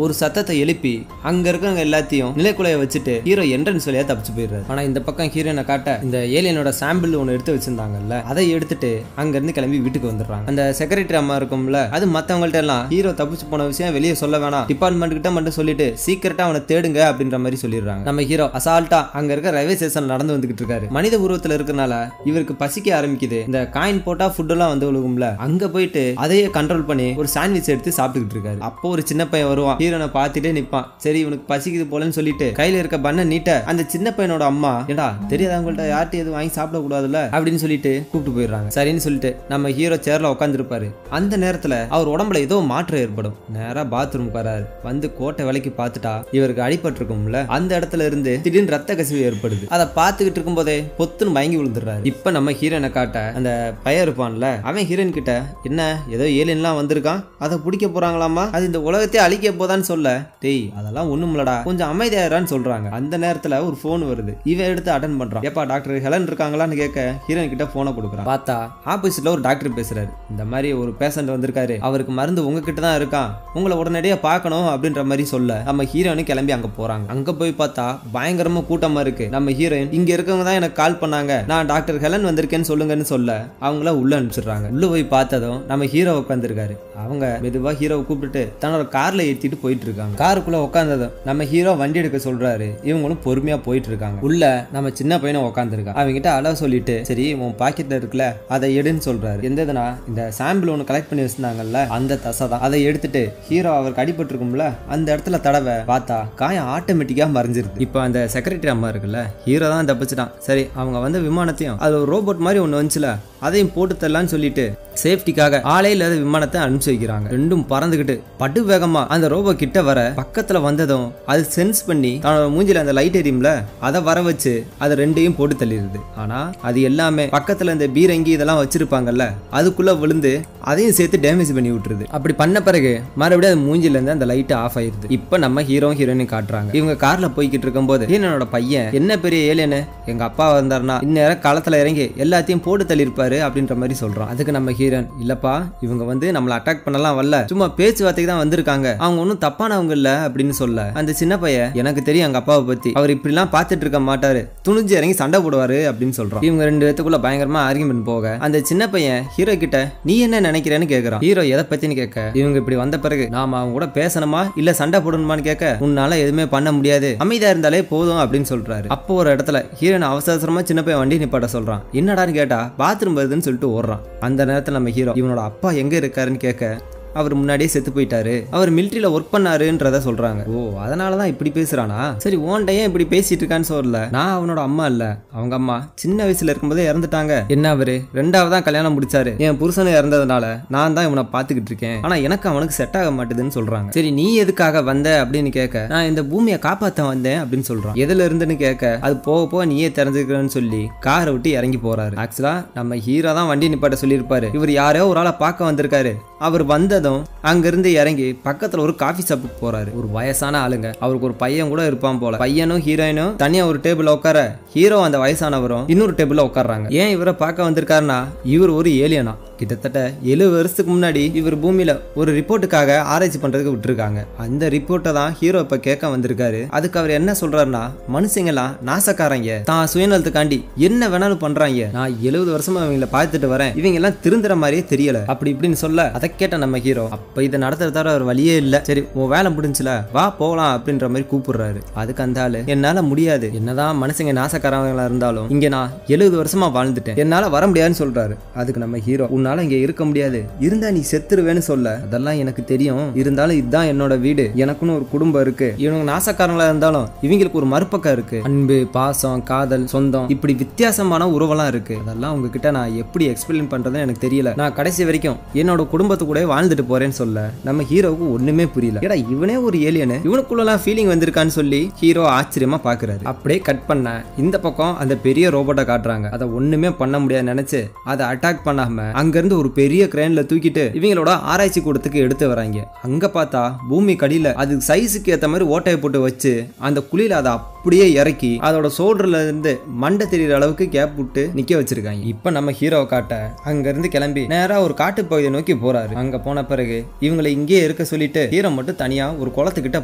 ஒரு சத்தத்தை எழுப்பி அங்க இருக்கிறவங்க எல்லாத்தையும் நிலைக்குலைய வச்சுட்டு ஹீரோ என்ட்ரன்ஸ் வழியா தப்பிச்சு போயிடுறாரு. ஆனா இந்த பக்கம் ஹீரோனை காட்ட இந்த ஏலியனோட சாம்பிள் ஒன்று எடுத்து வச்சிருந்தாங்கல்ல, அதை எடுத்துட்டு அங்க இருந்து கிளம்பி வீட்டுக்கு வந்துடுறாங்க. அந்த செக்ரட்டரி அம்மா இருக்கும்ல, அது மத்தவங்கள்ட்ட எல்லாம் ஹீரோ தப்பிச்சு போன விஷயம் வெளியே சொல்ல வேணாம், டிபார்ட்மெண்ட் கிட்ட மட்டும் சொல்லிட்டு சீக்கிரட்டா அவனை தேடுங்க அப்படின்ற மாதிரி சொல்லிடுறாங்க. நம்ம ஹீரோ அசால்ட்டா அங்க இருக்க ரயில்வே ஸ்டேஷன் நடந்து வந்துகிட்டு இருக்காரு. மனித உருவத்துல இருக்கனால இவருக்கு பசிக்க ஆரம்பிக்குது. இந்த காயின் போட்டா ஃபுட் எல்லாம் வந்து விழுகும்ல, அங்க போயிட்டு அதையே கண்ட்ரோல் பண்ணி ஒரு சாண்ட்விச் எடுத்து சாப்பிட்டுக்கிட்டு இருக்காரு. அப்போ ஒரு சின்ன பையன் வருவான், ஹீரோனை பார்த்துட்டே நிற்பான். சரி இவனுக்கு பசிக்குது போலன்னு சொல்லிட்டு சொல்லிட்டு கையில இருக்க பண்ண நீட்ட அந்த சின்ன பையனோட அம்மா ஏடா தெரியாதவங்கள்ட்ட யார்கிட்ட எதுவும் வாங்கி சாப்பிட கூடாதுல்ல அப்படின்னு சொல்லிட்டு கூப்பிட்டு போயிடுறாங்க. சரின்னு சொல்லிட்டு நம்ம ஹீரோ சேர்ல உட்காந்துருப்பாரு. அந்த நேரத்துல அவர் உடம்புல ஏதோ மாற்றம் ஏற்படும். நேரா பாத்ரூம் வராரு. வந்து கோட்டை விலைக்கு பார்த்துட்டா இவருக்கு அடிபட்டு இருக்கும்ல, அந்த இடத்துல இருந்து திடீர்னு ரத்த கசிவு ஏற்படுது. அதை பார்த்துக்கிட்டு இருக்கும் போதே பொத்துன்னு மயங்கி விழுந்துடுறாரு. இப்ப நம்ம ஹீரோனை காட்ட அந்த பையன் இருப்பான்ல, அவன் ஹீரோயின் கிட்ட என்ன ஏதோ ஏலியன்லாம் வந்திருக்கான், அதை பிடிக்க போறாங்களாமா, அது இந்த உலகத்தை அழிக்க போதான்னு சொல்ல, டேய் அதெல்லாம் ஒண்ணுமில்லடா கொஞ்சம் அமைதியாயிரான்னு சொல்றாங்க. அந்த நேரத்துல ஒரு போன் வருது. இவன் எடுத்து அட்டன் பண்றான். ஏப்பா டாக்டர் ஹெலன் இருக்காங்களான்னு கேட்க ஹீரோயின் கிட்ட போனை கொடுக்குறான். பார்த்தா ஆப்போசிட்ல ஒரு டாக்டர் பேசுறாரு. இந்த மாதிரி ஒரு பேஷண்ட் வந்திருக்காரு, அவருக்கு மருந்து உங்ககிட்ட தான் இருக்கான், உங்களை உடனடியாக பார்க்கணும் அப்படின்ற மாதிரி சொல்ல நம்ம ஹீரோயின் கிளம்பி அங்க போறாங்க. அங்க போய் பார்த்தா பயங்கரமா கூட்டமா இருக்கு. நம்ம ஹீரோயின் இங்க இருக்கவங்க தான் எனக்கு கால் பண்ணாங்க, நான் டாக்டர் ஹெலன் வந்திருக்கேன்னு சொல்லுங்கன்னு சொல்ல அவங்கள உள்ள அனுப்பிச்சிடுறாங்க. உள்ள போய் பார்த்ததும் நம்ம ஹீரோ உட்காந்துருக்காரு. அவங்க மெதுவா ஹீரோவை கூப்பிட்டு தன்னோட கார்ல ஏத்திட்டு போயிட்டு இருக்காங்க. காருக்குள்ள உட்காந்ததும் நம்ம ஹீரோ வண்டி எடுக்க சொல்றாரு. இவங்களும் பொறுமையா போயிட்டு இருக்காங்க. உள்ள நம்ம சின்ன பையனை உட்காந்துருக்கான். அவங்க கிட்ட அளவு சொல்லிட்டு சரி உன் பாக்கெட்ல இருக்குல்ல அதை எடுன்னு சொல்றாரு. எந்ததுனா இந்த சாம்பிள் ஒன்று கலெக்ட் பண்ணி வச்சிருந்தாங்கல்ல அந்த தசை தான். அதை எடுத்துட்டு ஹீரோ அவருக்கு அடிபட்டு இருக்கும்ல அந்த இடத்துல தடவை பார்த்தா காயம் ஆட்டோமேட்டிக்கா மறைஞ்சிருக்கு. இப்போ அந்த செக்ரட்டரி அம்மா இருக்குல்ல, ஹீரோ தான் தப்பிச்சிட்டான். சரி அவங்க வந்து விமானத்தையும் அது ஒரு ரோபோட் மாதிரி ஒன்று வந்துச்சுல அதையும் போட்டு தரலான்னு சொல்லிட்டு சேஃப்டிக்காக ஆளே இல்லாத விமானத்தை அனுப்பிச்சு வைக்கிறாங்க. ரெண்டும் பறந்துகிட்டு படு வேகமா அந்த ரோபோ கிட்ட வர பக்கத்துல வந்ததும் அது சென்ஸ் பண்ணி தன்னோட மூஞ்சில அந்த லைட் எரியும்ல அதை வர வச்சு அது ரெண்டையும் போட்டு தள்ளிடுது. ஆனா அது எல்லாமே பக்கத்துல இந்த பீரங்கி இதெல்லாம் வச்சிருப்பாங்கல்ல அதுக்குள்ள விழுந்து அதையும் சேர்த்து டேமேஜ் பண்ணி விட்டுருது. அப்படி பண்ண பிறகு மறுபடியும் அது மூஞ்சில இருந்து அந்த லைட் ஆஃப் ஆயிருது. இப்ப நம்ம ஹீரோ ஹீரோயினை காட்டுறாங்க. இவங்க கார்ல போய்கிட்டு இருக்கும் போது ஹீரோனோட பையன் என்ன பெரிய ஏலியனு, எங்க அப்பா வந்தாருன்னா இந்நேரம் களத்துல இறங்கி எல்லாத்தையும் போட்டு தள்ளிருப்பாரு அப்படின்ற மாதிரி சொல்றான். அதுக்கு நம்ம ஹீரோன் இல்லப்பா இவங்க வந்து நம்மள அட்டாக் பண்ணலாம் வரல, சும்மா பேச்சுவார்த்தைக்கு தான் வந்திருக்காங்க, அவங்க ஒன்னும் தப்பானவங்க இல்ல அப்படின்னு சொல்ல அந்த சின்ன பையன் எனக்கு தெரியும் எங்க அப்பாவை பத்தி, அவர் இப்படி எல்லாம் பாத்துட்டு இருக்க மாட்டாரு, துணிஞ்சு இறங்கி சண்டை போடுவாரு அப்படின்னு சொல்றான். இவங்க ரெண்டு பேத்துக்குள்ள பயங்கரமா ஆர்கியூமெண்ட் போக அந்த சின்ன பையன் ஹீரோ கிட்ட நீ என்ன நினைக்கிறேன்னு கேக்குறான். ஹீரோ எதை பத்தின்னு கேட்க இவங்க இப்படி வந்த பிறகு நாம அவங்க கூட பேசணுமா இல்ல சண்டை போடணுமான்னு கேட்க உன்னால எதுவுமே பண்ண முடியாது, அமைதியா இருந்தாலே போதும் அப்படின்னு சொல்றாரு. அப்போ ஒரு இடத்துல ஹீரோன் அவசரமா சின்ன பையன் வண்டி நிப்பாட்ட சொல்றான். என்னடான்னு கேட்டா பாத்ரூம் வருதுன்னு சொல்லிட்டு ஓடுறான். அந்த நேரத்துல நம்ம ஹீரோ இவனோட அப்பா எங்க இருக்காருன்னு கேட்க அவர் முன்னாடியே செத்து போயிட்டாரு, அவர் மிலிட்டரியில ஒர்க் பண்ணாருன்றத சொல்றாங்க. ஓ அதனாலதான் இப்படி பேசுறானா, சரி ஓன்ட்ட ஏன் இப்படி பேசிட்டு இருக்கான்னு சொல்லல, நான் அவனோட அம்மா இல்ல, அவங்க அம்மா சின்ன வயசுல இருக்கும்போதே இறந்துட்டாங்க, என்ன அவரு ரெண்டாவதான் கல்யாணம் முடிச்சாரு, என் புருஷனும் இறந்ததுனால நான் தான் இவனை பாத்துக்கிட்டு இருக்கேன், ஆனா எனக்கு அவனுக்கு செட் ஆக மாட்டேதுன்னு சொல்றாங்க. சரி நீ எதுக்காக வந்த அப்படின்னு கேட்க நான் இந்த பூமியை காப்பாத்த வந்தேன் அப்படின்னு சொல்றான். எதுல இருந்துன்னு கேட்க அது போக போக நீயே தெரிஞ்சுக்கிறன்னு சொல்லி காரை விட்டு இறங்கி போறாரு. ஆக்சுவலா நம்ம ஹீரோ தான் வண்டி நிப்பாட்ட சொல்லியிருப்பாரு, இவர் யாரையோ ஒரு ஆளை பார்க்க வந்திருக்காரு, அவர் வந்ததும் அங்கிருந்து இறங்கி பக்கத்துல ஒரு காஃபி ஷாப்புக்கு போறாரு. ஒரு வயசான ஆளுங்க, அவருக்கு ஒரு பையன் கூட இருப்பான் போல, பையனும் ஹீரோயினும் தனியா ஒரு டேபிள் உட்கார ஹீரோ அந்த வயசானவரும் இன்னொரு டேபிள்ல உட்கார்றாங்க. ஏன் இவரை பார்க்க வந்திருக்காருன்னா இவர் ஒரு ஏலியனா, கிட்டத்தட்ட 70 வருஷத்துக்கு முன்னாடி இவர் பூமியில ஒரு ரிப்போர்ட்டுக்காக ஆராய்ச்சி பண்றதுக்கு விட்டுருக்காங்க. அந்த ரிப்போர்ட்டை தான் ஹீரோ இப்ப கேட்க வந்திருக்காரு. அதுக்கு அவர் என்ன சொல்றாருன்னா மனுஷங்கெல்லாம் நாசக்காரங்க, தான் சுயநலத்துக்காண்டி என்ன வேணாலும் பண்றாங்க, நான் 70 வருஷமா இவங்களை பார்த்துட்டு வரேன், இவங்க எல்லாம் திருந்துற மாதிரியே தெரியல அப்படி இப்படின்னு சொல்ல அதை கேட்ட நம்ம ஹீரோ அப்ப இதை நடத்துறதார ஒரு வழியே இல்ல, சரி உன் வேலை முடிஞ்சுல வா போகலாம் அப்படின்ற மாதிரி கூப்பிடுறாரு. அதுக்கு அந்த ஆளு என்னால முடியாது, என்னதான் மனுஷங்க நாசக்காரங்களா இருந்தாலும் இங்க நான் 70 வருஷமா வாழ்ந்துட்டேன், என்னால வர முடியாதுன்னு சொல்றாரு. அதுக்கு நம்ம ஹீரோ உன்னால இங்க இருக்க முடியாது, இருந்தா நீ செத்துருவேன்னு சொல்ல அதெல்லாம் எனக்கு தெரியும், இருந்தாலும் இதுதான் என்னோட வீடு, எனக்குன்னு ஒரு குடும்பம் இருக்கு, இவங்க நாசக்காரங்களா இருந்தாலும் இவங்களுக்கு ஒரு மறுபக்கம் இருக்கு, அன்பு பாசம் காதல் சொந்தம் இப்படி வித்தியாசமான உறவெல்லாம் இருக்கு, அதெல்லாம் உங்ககிட்ட நான் எப்படி எக்ஸ்பிளைன் பண்றதுன்னு எனக்கு தெரியல, நான் கடைசி வரைக்கும் என்னோட குடும்பத்து கூட வாழ்ந்துட்டு போறேன்னு சொல்ல நம்ம ஹீரோவுக்கு ஒண்ணுமே புரியல. ஏடா இவனே ஒரு ஏலியனு, இவனுக்குள்ளலாம் ஃபீலிங் வந்திருக்கான்னு சொல்லி ஹீரோ ஆச்சரியமா பாக்குறாரு. அப்படியே கட் பண்ண இந்த பக்கம் அந்த பெரிய ரோபோட்டை காட்டுறாங்க. அதை ஒண்ணுமே பண்ண முடியாது நினைச்சு அதை அட்டாக் பண்ணாம அங்கிருந்து ஒரு பெரிய கிரேன்ல தூக்கிட்டு இவங்களோட ஆராய்ச்சி கூடத்துக்கு எடுத்து வராங்க. அங்க பார்த்தா பூமி கடியில அது சைஸுக்கு ஏத்த மாதிரி ஓட்டையை போட்டு வச்சு அந்த குழியில அதை அப்படியே இறக்கி அதோட சோல்டர்ல இருந்து மண்டை தெரியுற அளவுக்கு கேப் விட்டு நிக்க வச்சிருக்காங்க. இப்ப நம்ம ஹீரோவை காட்ட அங்க இருந்து கிளம்பி நேரா ஒரு காட்டு பகுதியை நோக்கி போறாரு. அங்க போன பிறகு இவங்களை இங்கே இருக்க சொல்லிட்டு ஹீரோ மட்டும் தனியா ஒரு குளத்துக்கிட்ட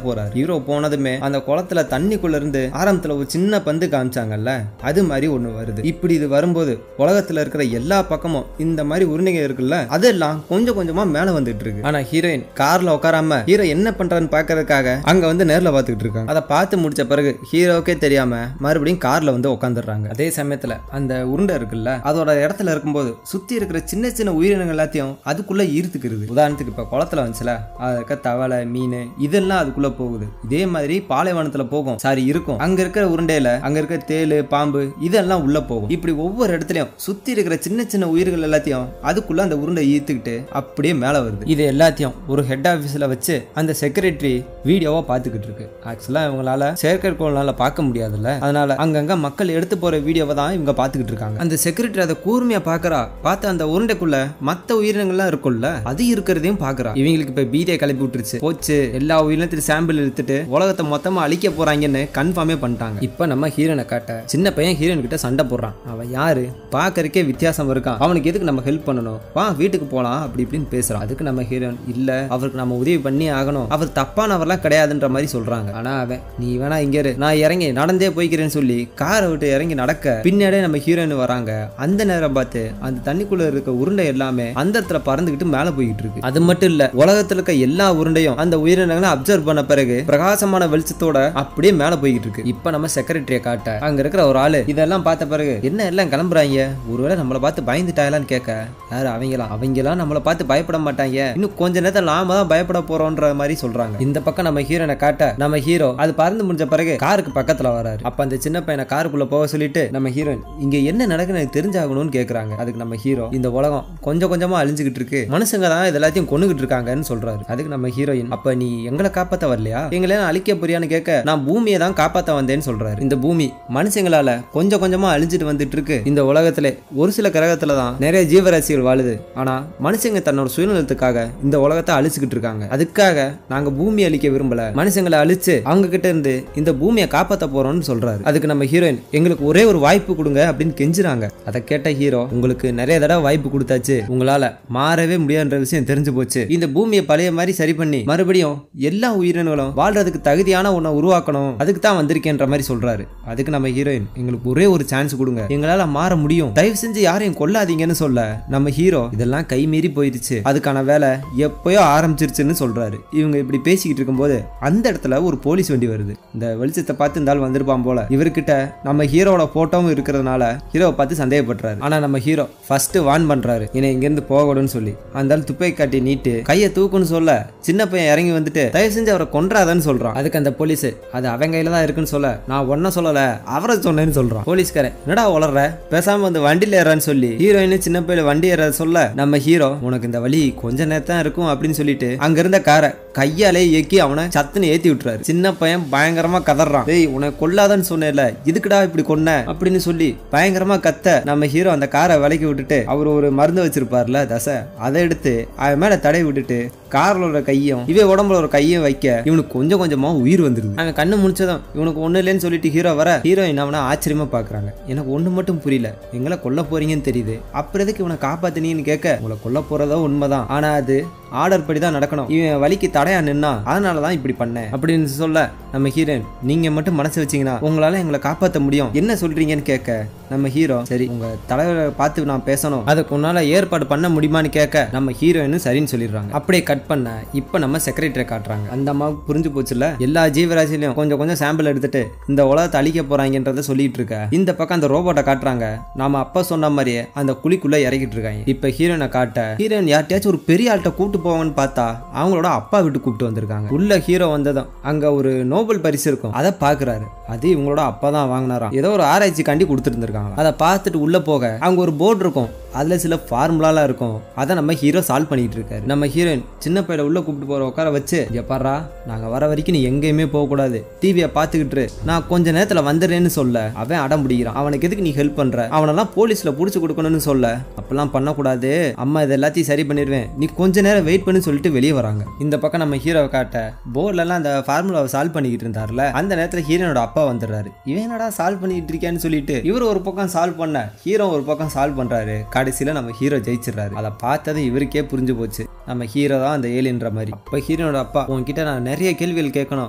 போறாரு. ஹீரோ போனதுமே அந்த குளத்துல தண்ணிக்குள்ள இருந்து ஆரம்பத்துல ஒரு சின்ன பந்து காமிச்சாங்கல்ல அது மாதிரி ஒண்ணு வருது. இப்படி இது வரும்போது உலகத்துல இருக்கிற எல்லா பக்கமும் இந்த மாதிரி உருணைங்க இருக்குல்ல அதெல்லாம் கொஞ்சம் கொஞ்சமா மேல வந்துட்டு இருக்கு. ஆனா ஹீரோயின் கார்ல உட்காராம ஹீரோ என்ன பண்றான்னு பாக்குறதுக்காக அங்க வந்து நேர்ல பாத்துக்கிட்டு இருக்காங்க. அதை பார்த்து முடிச்ச பிறகு ஹீரோ ஹீரோவுக்கே தெரியாம மறுபடியும் கார்ல வந்து உட்காந்துடுறாங்க. அதே சமயத்துல அந்த உருண்டை இருக்குல்ல, அதோட இடத்துல இருக்கும்போது சுத்தி இருக்கிற சின்ன சின்ன உயிரினங்கள் எல்லாத்தையும் அதுக்குள்ள ஈர்த்துக்கிறது. உதாரணத்துக்கு இப்ப குளத்துல வந்துச்சுல, அது இருக்க தவளை, மீன் இதெல்லாம் அதுக்குள்ள போகுது. இதே மாதிரி பாலைவனத்துல போகும், சாரி இருக்கும். அங்க இருக்கிற உருண்டையில அங்க இருக்க தேளு, பாம்பு இதெல்லாம் உள்ள போகும். இப்படி ஒவ்வொரு இடத்துலயும் சுத்தி இருக்கிற சின்ன சின்ன உயிர்கள் எல்லாத்தையும் அதுக்குள்ள அந்த உருண்டை ஈர்த்துக்கிட்டு அப்படியே மேல வருது. இது எல்லாத்தையும் ஒரு ஹெட் ஆபீஸ்ல வச்சு அந்த செக்ரட்டரி வீடியோவா பாத்துக்கிட்டு இருக்கு. ஆக்சுவலா இவங்களால செயற்கைக்கோளால பார்க்க முடியாதுல்ல, அதனால அங்கங்க மக்கள் எடுத்து போற வீடியோவை தான் இவங்க பாத்துக்கிட்டு இருக்காங்க. அந்த செக்ரட்டரி அதை கூர்மையா பாக்குறா. பார்த்து அந்த உருண்டைக்குள்ள மத்த உயிரினங்கள்லாம் இருக்கும்ல, அது இருக்கிறதையும் பாக்குறா. இவங்களுக்கு இப்ப பீதியை கிளப்பி விட்டுருச்சு. போச்சு, எல்லா உயிரினத்திலும் சாம்பிள் எடுத்துட்டு உலகத்தை மொத்தமா அழிக்க போறாங்கன்னு கன்ஃபார்மே பண்ணிட்டாங்க. இப்ப நம்ம ஹீரோனை காட்ட சின்ன பையன் ஹீரோன் கிட்ட சண்டை போடுறான். அவன் யாரு, பாக்கறதுக்கே வித்தியாசம் இருக்கான், அவனுக்கு எதுக்கு நம்ம ஹெல்ப் பண்ணணும், வா வீட்டுக்கு போலாம் அப்படி இப்படின்னு பேசுறான். அதுக்கு நம்ம ஹீரோன் இல்ல, அவருக்கு நம்ம உதவி பண்ணி ஆகணும், அவர் தப்பானவர்லாம் கிடையாதுன்ற மாதிரி சொல்றாங்க. ஆனா அவன் நீ வேணா இங்க இரு, நான் இறங்கி நடந்தே போய்க்கிறேன்னு சொல்லி காரை விட்டு இறங்கி நடக்க பின்னாடியே நம்ம ஹீரோயின் வராங்க. அந்த நேரம் பார்த்து அந்த தண்ணிக்குள்ள இருக்க உருண்டை எல்லாமே அந்த இடத்துல பறந்துகிட்டு மேல போய்கிட்டு இருக்கு. அது மட்டும் இல்ல, உலகத்துல இருக்க எல்லா உருண்டையும் அந்த உயிரினங்களை அப்சர்வ் பண்ண பிறகு பிரகாசமான வெளிச்சத்தோட அப்படியே மேல போய்கிட்டு இருக்கு. இப்ப நம்ம செக்ரட்டரிய காட்ட அங்க இருக்கிற ஒரு ஆளு இதெல்லாம் பார்த்த பிறகு என்ன எல்லாம் கிளம்புறாங்க, ஒருவேளை நம்மளை பார்த்து பயந்துட்டாங்களான்னு கேட்க, யாரு அவங்களாம் நம்மளை பார்த்து பயப்பட மாட்டாங்க, இன்னும் கொஞ்ச நேரத்தில் நாம தான் பயப்பட போறோம்ன்ற மாதிரி சொல்றாங்க. இந்த பக்கம் நம்ம ஹீரோனை காட்ட நம்ம ஹீரோ அது பறந்து முடிஞ்ச பிறகு காருக்கு பக்கத்துல வராரு. அப்ப அந்த சின்ன பையனை காருக்குள்ள போக சொல்லிட்டு நம்ம ஹீரோயின் இங்க என்ன நடக்குன்னு எனக்கு தெரிஞ்சாகணும்னு கேக்குறாங்க. அதுக்கு நம்ம ஹீரோ இந்த உலகம் கொஞ்சம் கொஞ்சமா அழிஞ்சுகிட்டு இருக்கு, மனுஷங்க தான் இது எல்லாத்தையும் கொண்டுகிட்டு இருக்காங்கன்னு சொல்றாரு. அதுக்கு நம்ம ஹீரோயின் அப்ப நீ எங்களை காப்பாத்த வரலையா, எங்களை அழிக்க போறியான்னு கேட்க, நான் பூமியை தான் காப்பாத்த வந்தேன்னு சொல்றாரு. இந்த பூமி மனுஷங்களால கொஞ்சம் கொஞ்சமா அழிஞ்சிட்டு வந்துட்டு இருக்கு. இந்த உலகத்துல ஒரு சில கிரகத்துல தான் நிறைய ஜீவராசிகள் வாழுது. ஆனா மனுஷங்க தன்னோட சுயநலத்துக்காக இந்த உலகத்தை அழிச்சுக்கிட்டு இருக்காங்க. அதுக்காக நாங்க பூமியை அழிக்க விரும்பல, மனுஷங்களை அழிச்சு அவங்க கிட்ட இருந்து இந்த பூமியை காப்பாத்த போறோம்னு சொல்றாரு. அதுக்கு நம்ம ஹீரோயின் எங்களுக்கு ஒரே ஒரு வாய்ப்பு கொடுங்க அப்படின்னு கெஞ்சுறாங்க. அதை கேட்ட ஹீரோ உங்களுக்கு நிறைய தடவை வாய்ப்பு கொடுத்தாச்சு, உங்களால மாறவே முடியாதுன்ற விஷயம் தெரிஞ்சு போச்சு. இந்த பூமியை பழைய மாதிரி சரி பண்ணி மறுபடியும் எல்லா உயிரினங்களும் வாழ்றதுக்கு தகுதியான ஒன்றை உருவாக்கணும், அதுக்கு தான் வந்திருக்கேன்ற மாதிரி சொல்றாரு. அதுக்கு நம்ம ஹீரோயின் எங்களுக்கு ஒரே ஒரு சான்ஸ் கொடுங்க, எங்களால மாற முடியும், தயவு செஞ்சு யாரையும் கொல்லாதீங்கன்னு சொல்ல நம்ம ஹீரோ இதெல்லாம் கை மீறி போயிடுச்சு, அதுக்கான வேலை எப்பயோ ஆரம்பிச்சிருச்சுன்னு சொல்றாரு. இவங்க இப்படி பேசிக்கிட்டு இருக்கும்போது அந்த இடத்துல ஒரு போலீஸ் வண்டி வருது. இந்த வெளிச்சத்தை பார்த்து இருந்தாலும் வந்திருப்பான் போல. இவர்கிட்ட நம்ம ஹீரோட போட்டோவும் இருக்கிறதுனால ஹீரோவை பார்த்து சந்தேகப்படுறாரு. ஆனா நம்ம ஹீரோ ஃபர்ஸ்ட் வார்ன் பண்றாரு, என்னை இங்க இருந்து போகணும்னு சொல்லி. அந்த துப்பை காட்டி நீட்டு கையை தூக்குன்னு சொல்ல சின்ன பையன் இறங்கி வந்துட்டு தயவு செஞ்சு அவரை கொன்றாதன்னு சொல்றான். அதுக்கு அந்த போலீஸ் அது அவன் கையில தான் இருக்குன்னு சொல்ல, நான் ஒன்னும் சொல்லல அவரை சொன்னேன்னு சொல்றான். போலீஸ்காரன் என்னடா வளர்ற, பேசாம வந்து வண்டியில ஏறான்னு சொல்லி ஹீரோயின் சின்ன பையில வண்டி ஏற சொல்ல நம்ம ஹீரோ உனக்கு இந்த வழி கொஞ்ச நேரத்தான் இருக்கும் அப்படின்னு சொல்லிட்டு அங்க இருந்த காரை கையாலே இயக்கி அவனை சத்துன்னு ஏத்தி விட்டுறாரு. சின்ன பையன் பயங்கரமா கதறான், டேய் உனக்கு கொல்லாதன்னு சொன்னேன்ல, இதுக்குடா இப்படி கொன்ன அப்படின்னு சொல்லி பயங்கரமா கத்த நம்ம ஹீரோ அந்த காரை விலக்கி விட்டுட்டு அவர் ஒரு மருந்து வச்சிருப்பார்ல தசை, அதை எடுத்து அவன் மேல தடை விட்டுட்டு கார்ல ஒரு கையும் இவன் உடம்புல ஒரு கையும் வைக்க இவனுக்கு கொஞ்சம் கொஞ்சமா உயிர் வந்துருது. அவன் கண்ணு முடிச்சதும் இவனுக்கு ஒண்ணு இல்லைன்னு சொல்லிட்டு ஹீரோ வர ஹீரோயின் அவனை ஆச்சரியமா பாக்குறாங்க. எனக்கு ஒண்ணு மட்டும் புரியல, எங்களை கொல்ல போறீங்கன்னு தெரியுது, அப்புறம் எதுக்கு இவனை காப்பாத்தினீங்கன்னு கேட்க, உங்களை கொல்ல போறதோ உண்மைதான், ஆனா அது ஆர்டர் படி தான் நடக்கணும், இவன் வலிக்கு தடையா நின்னா அதனாலதான் இப்படி பண்ணேன் அப்படின்னு சொல்ல நம்ம ஹீரோயின் நீங்க மட்டும் மனசு வச்சீங்கன்னா உங்களால எங்களை காப்பாற்ற முடியும், என்ன சொல்றீங்கன்னு கேட்க நம்ம ஹீரோ சரி உங்க தலைவரை பார்த்து நான் பேசணும், அதுக்கு உன்னால ஏற்பாடு பண்ண முடியுமான்னு கேட்க நம்ம ஹீரோயினும் சரின்னு சொல்லிடுறாங்க. அப்படியே கட் பண்ண இப்ப நம்ம செக்ரட்டரி காட்டுறாங்க. அந்த அம்மாவுக்கு புரிஞ்சு போச்சுல, எல்லா ஜீவராசிலையும் கொஞ்சம் கொஞ்சம் சாம்பிள் எடுத்துட்டு இந்த உலகத்தை அழிக்க போறாங்கன்றத சொல்லிட்டு இருக்க. இந்த பக்கம் அந்த ரோபோட்டை காட்டுறாங்க, நாம அப்ப சொன்ன மாதிரியே அந்த குழிக்குள்ள இறக்கிட்டு இருக்காங்க. இப்ப ஹீரோனை காட்ட ஹீரோயின் யார்ட்டையாச்சும் ஒரு பெரிய ஆள்கிட்ட கூப்பிட்டு போவாங்கன்னு பார்த்தா அவங்களோட அப்பா வீட்டு கூப்பிட்டு வந்திருக்காங்க. உள்ள ஹீரோ வந்ததும் அங்க ஒரு நோபல் பரிசு இருக்கும், அதை பாக்குறாரு. அது இவங்களோட அப்பா தான் வாங்கினாராம், ஏதோ ஒரு ஆராய்ச்சி காண்டி கொடுத்துட்டு இருந்திருக்காங்க. அதை பார்த்துட்டு உள்ள போக அங்க ஒரு போர்டு இருக்கும், அதுல சில ஃபார்முலாலாம் இருக்கும், அதை நம்ம ஹீரோ சால்வ் பண்ணிட்டு இருக்காரு. நம்ம ஹீரோயின் சின்ன பையல உள்ள கூப்பிட்டு போற உட்கார வச்சு எப்பாரா நாங்க வர வரைக்கும் நீ எங்கேயுமே போக கூடாது, டிவியை பார்த்துக்கிட்டு நான் கொஞ்ச நேரத்துல வந்துடுறேன்னு சொல்ல அவன் அடம் பிடிக்கிறான். அவனுக்கு எதுக்கு நீ ஹெல்ப் பண்ற, அவனெல்லாம் போலீஸ்ல புடிச்சு கொடுக்கணும்னு சொல்ல அப்பெல்லாம் பண்ணக்கூடாது, அம்மா இது எல்லாத்தையும் சரி பண்ணிடுவேன், நீ கொஞ்ச நேரம் வெயிட் பண்ணி சொல்லிட்டு வெளியே வராங்க. இந்த பக்கம் நம்ம ஹீரோவை காட்ட போர்ட்ல எல்லாம் அந்த ஃபார்முலாவை சால்வ் பண்ணிக்கிட்டு இருந்தாருல, அந்த நேரத்துல ஹீரோனோட அப்பா வந்துடுறாரு. இவன் என்னடா சால்வ் பண்ணிட்டு இருக்கேன்னு சொல்லிட்டு இவர் ஒரு பக்கம் சால்வ் பண்ண ஹீரோ ஒரு பக்கம் சால்வ் பண்றாரு. கடைசியில நம்ம ஹீரோ ஜெயிச்சிடறாரு. அதை பார்த்தது இவருக்கே புரிஞ்சு போச்சு, நம்ம ஹீரோ தான் அந்த ஏலியன்ற மாதிரி. அப்ப ஹீரோனோட அப்பா உன்கிட்ட நான் நிறைய கேள்விகள் கேட்கணும்,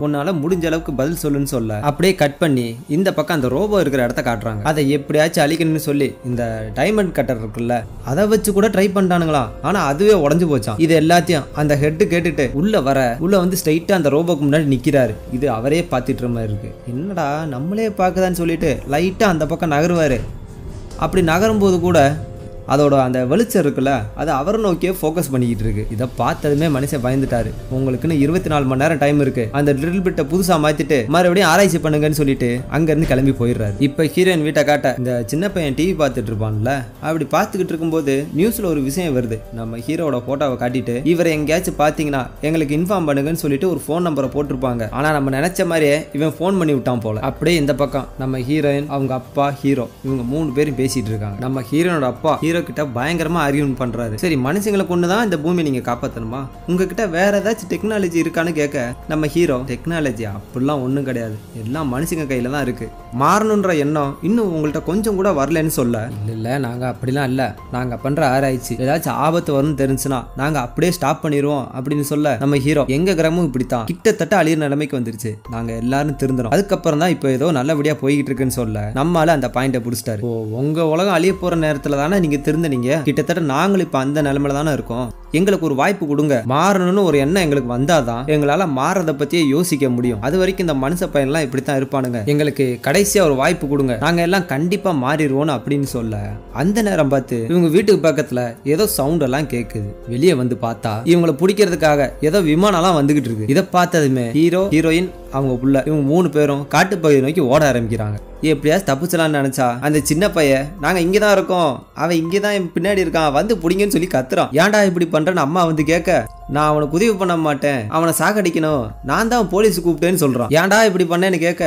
உன்னால முடிஞ்ச அளவுக்கு பதில் சொல்லுன்னு சொல்ல அப்படியே கட் பண்ணி இந்த பக்கம் அந்த ரோபோ இருக்கிற இடத்த காட்டுறாங்க. அதை எப்படியாச்சும் அழிக்கணும்னு சொல்லி இந்த டைமண்ட் கட்டர் இருக்குல்ல அதை வச்சு கூட ட்ரை பண்ணிட்டானுங்களா, ஆனா அதுவே உடஞ்சு போச்சான். இது எல்லாத்தையும் அந்த ஹெட் கேட்டுட்டு உள்ள வந்து ஸ்ட்ரைட்டா அந்த ரோபோக்கு முன்னாடி நிக்கிறாரு. இது அவரே பார்த்துட்டு மாதிரி இருக்கு. என்னடா நம்மளே பார்க்குதான்னு சொல்லிட்டு லைட்டா அந்த பக்கம் நகருவாரு. அப்படி நகரும்போது கூட அதோட அந்த வெளிச்சம் இருக்குல்ல அது அவரை நோக்கியே ஃபோக்கஸ் பண்ணிக்கிட்டு இருக்கு. இதை பார்த்ததுமே மனுஷன் பயந்துட்டாரு. உங்களுக்குன்னு 24 மணி நேரம் டைம் இருக்கு, அந்த ட்ரில் பிட்டை புதுசா மாத்திட்டு மறுபடியும் ஆராய்ச்சி பண்ணுங்கன்னு சொல்லிட்டு அங்க இருந்து கிளம்பி போயிடுறாரு. இப்ப ஹீரோயின் வீட்டை காட்ட இந்த சின்ன பையன் டிவி பார்த்துட்டு இருப்பான்ல, அப்படி பார்த்துக்கிட்டு இருக்கும்போது நியூஸ்ல ஒரு விஷயம் வருது. நம்ம ஹீரோட போட்டோவை காட்டிட்டு இவரை எங்கேயாச்சும் பாத்தீங்கன்னா எங்களுக்கு இன்ஃபார்ம் பண்ணுங்கன்னு சொல்லிட்டு ஒரு ஃபோன் நம்பரை போட்டிருப்பாங்க. ஆனா நம்ம நினைச்ச மாதிரியே இவன் ஃபோன் பண்ணி விட்டான் போல. அப்படியே இந்த பக்கம் நம்ம ஹீரோயின், அவங்க அப்பா, ஹீரோ, இவங்க 3 பேரும் பேசிட்டு இருக்காங்க. நம்ம ஹீரோனோட அப்பா ஹீரோ கிட்ட பயங்கரமா ஆர்கியூமென்ட் பண்றாரு. சரி, மனுஷங்களை கொண்டுதான் இந்த பூமியை நீங்க காப்பாத்தணுமா, உங்ககிட்ட வேற ஏதாச்சும் டெக்னாலஜி இருக்கான்னு கேட்க நம்ம ஹீரோ, டெக்னாலஜி அப்படிலாம் ஒண்ணும் கிடையாது, எல்லாம் மனுஷங்க கையில தான் இருக்கு, மாறணும்ன்ற எண்ணம் இன்னும் உங்கள்கிட்ட கொஞ்சம் கூட வரலன்னு சொல்ல, இல்ல நாங்க அப்படிலாம் இல்ல, நாங்க பண்ற ஆராய்ச்சி ஏதாச்சும் ஆபத்து வரும்னு தெரிஞ்சுன்னா நாங்க அப்படியே ஸ்டாப் பண்ணிடுவோம் அப்படின்னு சொல்ல நம்ம ஹீரோ, எங்க கிரகமும் இப்படித்தான் கிட்டத்தட்ட அழியிற நிலைமைக்கு வந்துருச்சு, நாங்க எல்லாரும் திருந்துறோம், அதுக்கப்புறம் தான் இப்போ ஏதோ நல்லபடியா போய்கிட்டு இருக்குன்னு சொல்ல நம்மால அந்த பாயிண்ட புடிச்சிட்டாரு. உங்க உலகம் அழிய போற நேரத்துல தானே நீங்க திருந்தனீங்க, கிட்டத்தட்ட நாங்களும் இப்ப அந்த நிலைமையில தானே இருக்கோம், எங்களுக்கு ஒரு வாய்ப்பு கொடுங்க, மாறணும்னு ஒரு எண்ணம் எங்களுக்கு வந்தாதான் எங்களால மாறதை பத்தியே யோசிக்க முடியும், அது வரைக்கும் இந்த மனுஷ பையன்லாம் இப்படித்தான் இருப்பானுங்க, எங்களுக்கு கடைசியா ஒரு வாய்ப்பு கொடுங்க, நாங்க எல்லாம் கண்டிப்பா மாறிடுவோம் அப்படின்னு சொல்ல அந்த நேரம் பார்த்து இவங்க வீட்டுக்கு பக்கத்துல ஏதோ சவுண்ட் எல்லாம் கேக்குது. வெளியே வந்து பார்த்தா இவங்களை பிடிக்கிறதுக்காக ஏதோ விமானம் எல்லாம் வந்துகிட்டு இருக்கு. இதை பார்த்ததுமே ஹீரோ, ஹீரோயின், அவங்க புள்ள, இவங்க 3 பேரும் காட்டுப்பகுதியை நோக்கி ஓட ஆரம்பிக்கிறாங்க. எப்படியாவது தப்பிச்சலான்னு நினைச்சா அந்த சின்ன பையன், நாங்க இங்கதான் இருக்கோம், அவன் இங்கதான் பின்னாடி இருக்கான், வந்து பிடிங்கன்னு சொல்லி கத்துறான். ஏன்டா இப்படி பண்றேன்னு அம்மா வந்து கேட்க, நான் அவனுக்கு உதவி பண்ண மாட்டேன், அவனை சாகடிக்கணும், நான் தான் போலீஸ் கூப்பிட்டேன்னு சொல்றான். ஏன்டா இப்படி பண்ணேன்னு கேட்க,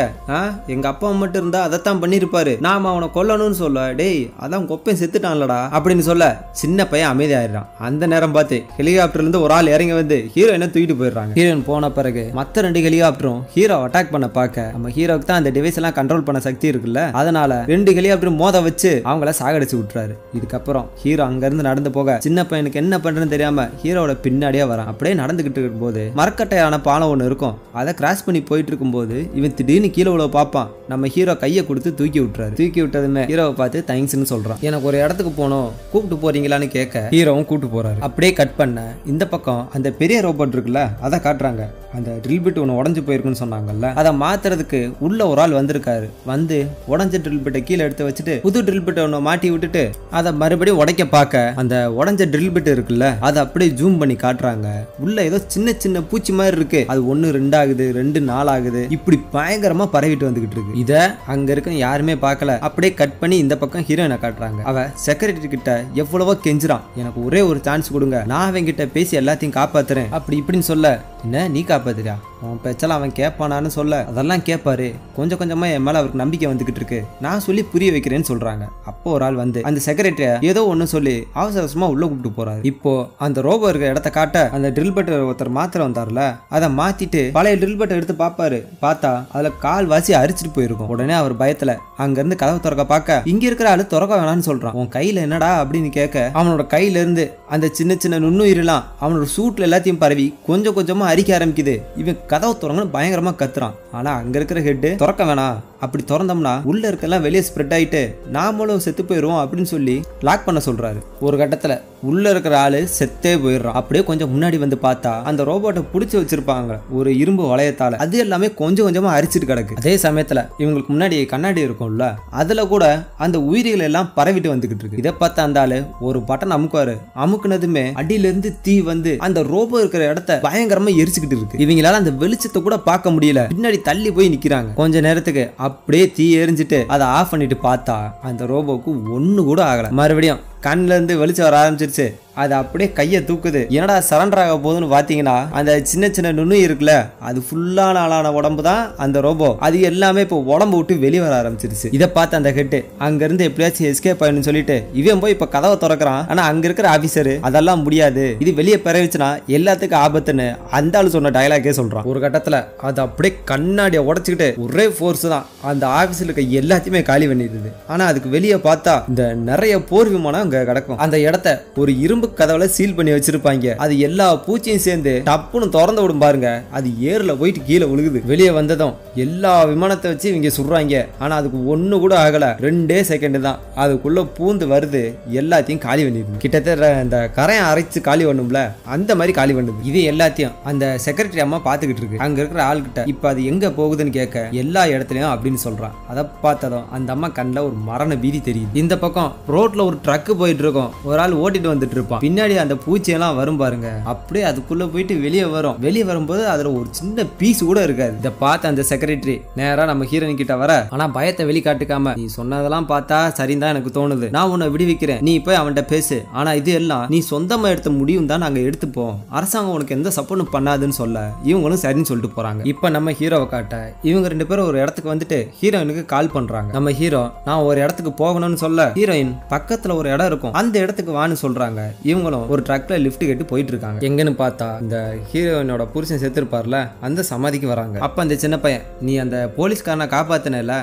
எங்க அப்பா மட்டும் இருந்தா அதைத்தான் பண்ணிருப்பாரு, நாம அவனை கொல்லணும்னு சொல்ல, டேய் அதான் கொப்பையும் செத்துட்டான்லடா அப்படின்னு சொல்ல சின்ன பையன் அமைதியாயிடுறான். அந்த நேரம் பார்த்து ஹெலிகாப்டர்ல இருந்து ஒரு ஆள் இறங்கி வந்து ஹீரோயினை தூக்கிட்டு போயிடுறாங்க. ஹீரோயின் போன பிறகு மற்ற 2 ஹெலிகாப்டரும் ஹீரோ அட்டாக் பண்ண பார்க்க நம்ம ஹீரோக்கு தான் அந்த டிவைஸ் எல்லாம் கண்ட்ரோல் பண்ண சக்தி இருக்குல்ல, அதனால 2 ஹெலிகாப்டரும் மோத வச்சு அவங்கள சாகடிச்சு விட்டுறாரு. இதுக்கப்புறம் ஹீரோ அங்க இருந்து நடந்து போக சின்ன பையனுக்கு என்ன பண்றதுன்னு தெரியாம ஹீரோட பின்னாடியே வரான். அப்படியே நடந்துகிட்டு இருக்கும் போது மரக்கட்டையான பாலம் ஒண்ணு இருக்கும், அதை கிராஸ் பண்ணி போயிட்டு இருக்கும் போது இவன் திடீர்னு கீழே உள்ள பாப்பான். நம்ம ஹீரோ கையை கொடுத்து தூக்கி விட்டுறாரு. தூக்கி விட்டதுமே ஹீரோவை பார்த்து தேங்க்ஸ்ன்னு சொல்றான். எனக்கு ஒரு இடத்துக்கு போனோம், கூப்பிட்டு போறீங்களான்னு கேட்க ஹீரோவும் கூப்பிட்டு போறாரு. அப்படியே கட் பண்ண இந்த பக்கம் அந்த பெரிய ரோபோட் இருக்குல்ல அதை காட்டுறாங்க. அந்த ட்ரில் பிட் ஒன்று உடஞ்சு போயிருக்குன்னு சொன்னாங்கல்ல, அதை மாத்துறதுக்கு உள்ள ஒரு ஆள் வந்திருக்காரு. வந்து உடஞ்ச ட்ரில் பிட்டை கீழே எடுத்து வச்சுட்டு புது ட்ரில் பிட்டை ஒன்று மாட்டி விட்டுட்டு அதை மறுபடியும் உடைக்க பார்க்க அந்த உடஞ்ச ட்ரில் பிட் இருக்குல்ல அதை அப்படியே ஜூம் பண்ணி காட்டுறாங்க. உள்ள ஏதோ சின்ன சின்ன பூச்சி மாதிரி இருக்கு, அது 1 2 ஆகுது, 2 4 ஆகுது, இப்படி பயங்கரமா பரவிட்டு வந்துகிட்டு இருக்கு. இத அங்க இருக்க யாருமே பார்க்கல. அப்படியே கட் பண்ணி இந்த பக்கம் ஹீரோயினை காட்டுறாங்க. அவ செக்ரட்டரி கிட்ட எவ்வளவோ கெஞ்சுறான், எனக்கு ஒரே ஒரு சான்ஸ் கொடுங்க, நான் அவங்க கிட்ட பேசி எல்லாத்தையும் காப்பாத்துறேன் அப்படி இப்படின்னு சொல்ல, என்ன நீ காப்பாத்துறியா, அவன் பேச்செல்லாம் அவன் கேட்பானான்னு சொல்ல, அதெல்லாம் கேட்பாரு, கொஞ்சம் கொஞ்சமா என் மேல அவருக்கு நம்பிக்கை வந்துகிட்டு இருக்கு, நான் சொல்லி புரிய வைக்கிறேன்னு சொல்றாங்க. அப்போ ஒரு ஆள் வந்து அந்த செக்ரட்டரிய ஏதோ ஒன்னு சொல்லி அவசர அவசரமா உள்ள கூப்பிட்டு போறாரு. இப்போ அந்த ரோபோ இருக்கிற இடத்த காட்ட அந்த ட்ரில் பட்டை ஒருத்தர் மாத்திர வந்தார்ல அதை மாத்திட்டு பழைய ட்ரில் பட்டை எடுத்து பாப்பாரு. பார்த்தா அதுல கால் வாசி அரிச்சிட்டு போயிருக்கும். உடனே அவர் பயத்துல அங்க இருந்து கதவை திறக்க பார்க்க இங்க இருக்கிற ஆளு திறக்க வேணான்னு சொல்றான். உன் கையில என்னடா அப்படின்னு கேட்க அவனோட கையில இருந்து அந்த சின்ன சின்ன நுண்ணுயிரெல்லாம் அவனோட சூட்ல எல்லாத்தையும் பரவி கொஞ்சம் கொஞ்சமா அரிக்க ஆரம்பிக்குது. இவன் கதவை திறங்கன்னு பயங்கரமா கத்துறான். ஆனா அங்க இருக்கிற ஹெட் திறக்க வேணாம், அப்படி திறந்தோம்னா உள்ள இருக்கலாம் வெளியே ஸ்ப்ரெட் ஆயிட்டு நாமளும் செத்து போயிடுவோம் அப்படின்னு சொல்லி லாக் பண்ண சொல்றாரு. ஒரு கட்டத்துல உள்ள இருக்கிற ஆளு செத்தே போயிடுறான். அப்படியே கொஞ்சம் முன்னாடி வந்து பார்த்தா அந்த ரோபோட்டை புடிச்சு வச்சிருப்பாங்க ஒரு இரும்பு வளையத்தால, அது எல்லாமே கொஞ்சம் கொஞ்சமா அரிச்சிட்டு கிடக்கு. அதே சமயத்துல இவங்களுக்கு முன்னாடி கண்ணாடி இருக்கும்ல அதுல கூட அந்த உயிரிகள் எல்லாம் பரவிட்டு வந்துகிட்டு இருக்கு. இதை பார்த்த அந்த ஆளு ஒரு பட்டன் அமுக்குவாரு. அமுக்குனதுமே அடியில இருந்து தீ வந்து அந்த ரோபோ இருக்கிற இடத்த பயங்கரமா எரிச்சுக்கிட்டு இருக்கு. இவங்களால அந்த வெளிச்சத்தை கூட பார்க்க முடியல. பின்னாடி தள்ளி போய் நிக்கிறாங்க. கொஞ்ச நேரத்துக்கு அப்படியே தீ எரிஞ்சிட்டு அதை ஆஃப் பண்ணிட்டு பார்த்தா அந்த ரோபோக்கு ஒண்ணு கூட ஆகல. மறுபடியும் கண்ணுல இருந்து வெளிச்சம் வர ஆரம்பிச்சிருச்சு. அது அப்படியே கையை தூக்குது. என்னடா சரண்டர் ஆக போகுதுன்னு பாத்தீங்கன்னா அந்த சின்ன சின்ன நுண்ணு இருக்குல்ல அது ஃபுல்லான ஆளான உடம்பு தான் அந்த ரோபோ. அது எல்லாமே இப்போ உடம்பு விட்டு வெளியே வர ஆரம்பிச்சிருச்சு. இதை பார்த்து அந்த ஹெட் அங்க இருந்து எப்படியாச்சும் எஸ்கேப் ஆயிடுன்னு சொல்லிட்டு இவன் போய் இப்ப கதவை திறக்கிறான். ஆனா அங்க இருக்கிற ஆபீசர் அதெல்லாம் முடியாது, இது வெளியே பரவிச்சுன்னா எல்லாத்துக்கும் ஆபத்துன்னு அந்த ஆளு சொன்ன டயலாக்கே சொல்றான். ஒரு கட்டத்துல அது அப்படியே கண்ணாடியை உடைச்சுக்கிட்டு ஒரே ஃபோர்ஸ் தான் அந்த ஆபீஸ்ல இருக்க எல்லாத்தையுமே காலி பண்ணிடுது. ஆனா அதுக்கு வெளியே பார்த்தா இந்த நிறைய போர் விமானம் அங்க கிடக்கும். அந்த இடத்த ஒரு இரும்பு கதவுல சீல் பண்ணி வச்சிருப்பாங்க. அது எல்லா பூச்சியும் சேர்ந்து டப்புன்னு திறந்து விடும் பாருங்க. அது ஏர்ல போயிட்டு கீழே விழுகுது. வெளியே வந்ததும் எல்லா விமானத்தை வச்சு இவங்க சுடுறாங்க. ஆனா அதுக்கு ஒண்ணு கூட ஆகல. 2 செகண்ட் தான் அதுக்குள்ள பூந்து வருது, எல்லாத்தையும் காலி பண்ணிடுது. கிட்டத்தட்ட இந்த கரையை அரைச்சு காலி பண்ணும்ல அந்த மாதிரி காலி பண்ணுது. இது எல்லாத்தையும் அந்த செக்ரட்டரி அம்மா பாத்துக்கிட்டு இருக்கு. அங்க இருக்கிற ஆள்கிட்ட இப்ப அது எங்க போகுதுன்னு கேட்க எல்லா இடத்துலயும் அப்படின்னு சொல்றான். அதை பார்த்ததும் அந்த அம்மா கண்ணில் ஒரு மரண பீதி தெரியுது. இந்த பக்கம் ரோட்ல ஒரு ட்ரக் போயிட்டு இருக்கும். ஒரு ஆள் ஓட்டிட்டு வந்துட்டு இருப்பான். பின்னாடி அந்த பூச்சியெல்லாம் வரும் பாருங்க. அப்படியே அதுக்குள்ள போயிட்டு வெளியே வரும். வெளியே வரும்போது அதுல ஒரு சின்ன பீஸ் கூட இருக்காது. இதை பார்த்த அந்த செக்ரட்டரி நேரா நம்ம ஹீரோயின் கிட்ட வர, ஆனா பயத்தை வெளிக்காட்டுக்காம, நீ சொன்னதெல்லாம் பார்த்தா சரிதான் எனக்கு தோணுது, நான் உன்னை விடுவிக்கிறேன், நீ போய் அவன்கிட்ட பேசு. ஆனா இது எல்லாம் நீ சொந்தமா எடுத்த முடியும் தான் நாங்க எடுத்துப்போம், அரசாங்கம் உனக்கு எந்த சப்போர்ட்டும் பண்ணாதுன்னு சொல்ல இவங்களும் சரின்னு சொல்லிட்டு போறாங்க. இப்ப நம்ம ஹீரோவை காட்ட இவங்க 2 பேரும் ஒரு இடத்துக்கு வந்துட்டு ஹீரோயினுக்கு கால் பண்றாங்க. நம்ம ஹீரோ நான் ஒரு இடத்துக்கு போகணும்னு சொல்ல ஹீரோயின் பக்கத்துல ஒரு இடம் இருக்கும் அந்த இடத்துக்கு வான்னு சொல்றாங்க. இவங்களும் ஒரு ட்ரக்ல லிஃப்ட் கேட்டு போயிட்டு இருக்காங்க. எங்கன்னு பார்த்தா இந்த ஹீரோயினோட புருஷன் செத்துருப்பார்ல அந்த சமாதிக்கு வராங்க. அப்ப அந்த சின்ன பையன், நீ அந்த போலீஸ்காரனை காப்பாத்தினல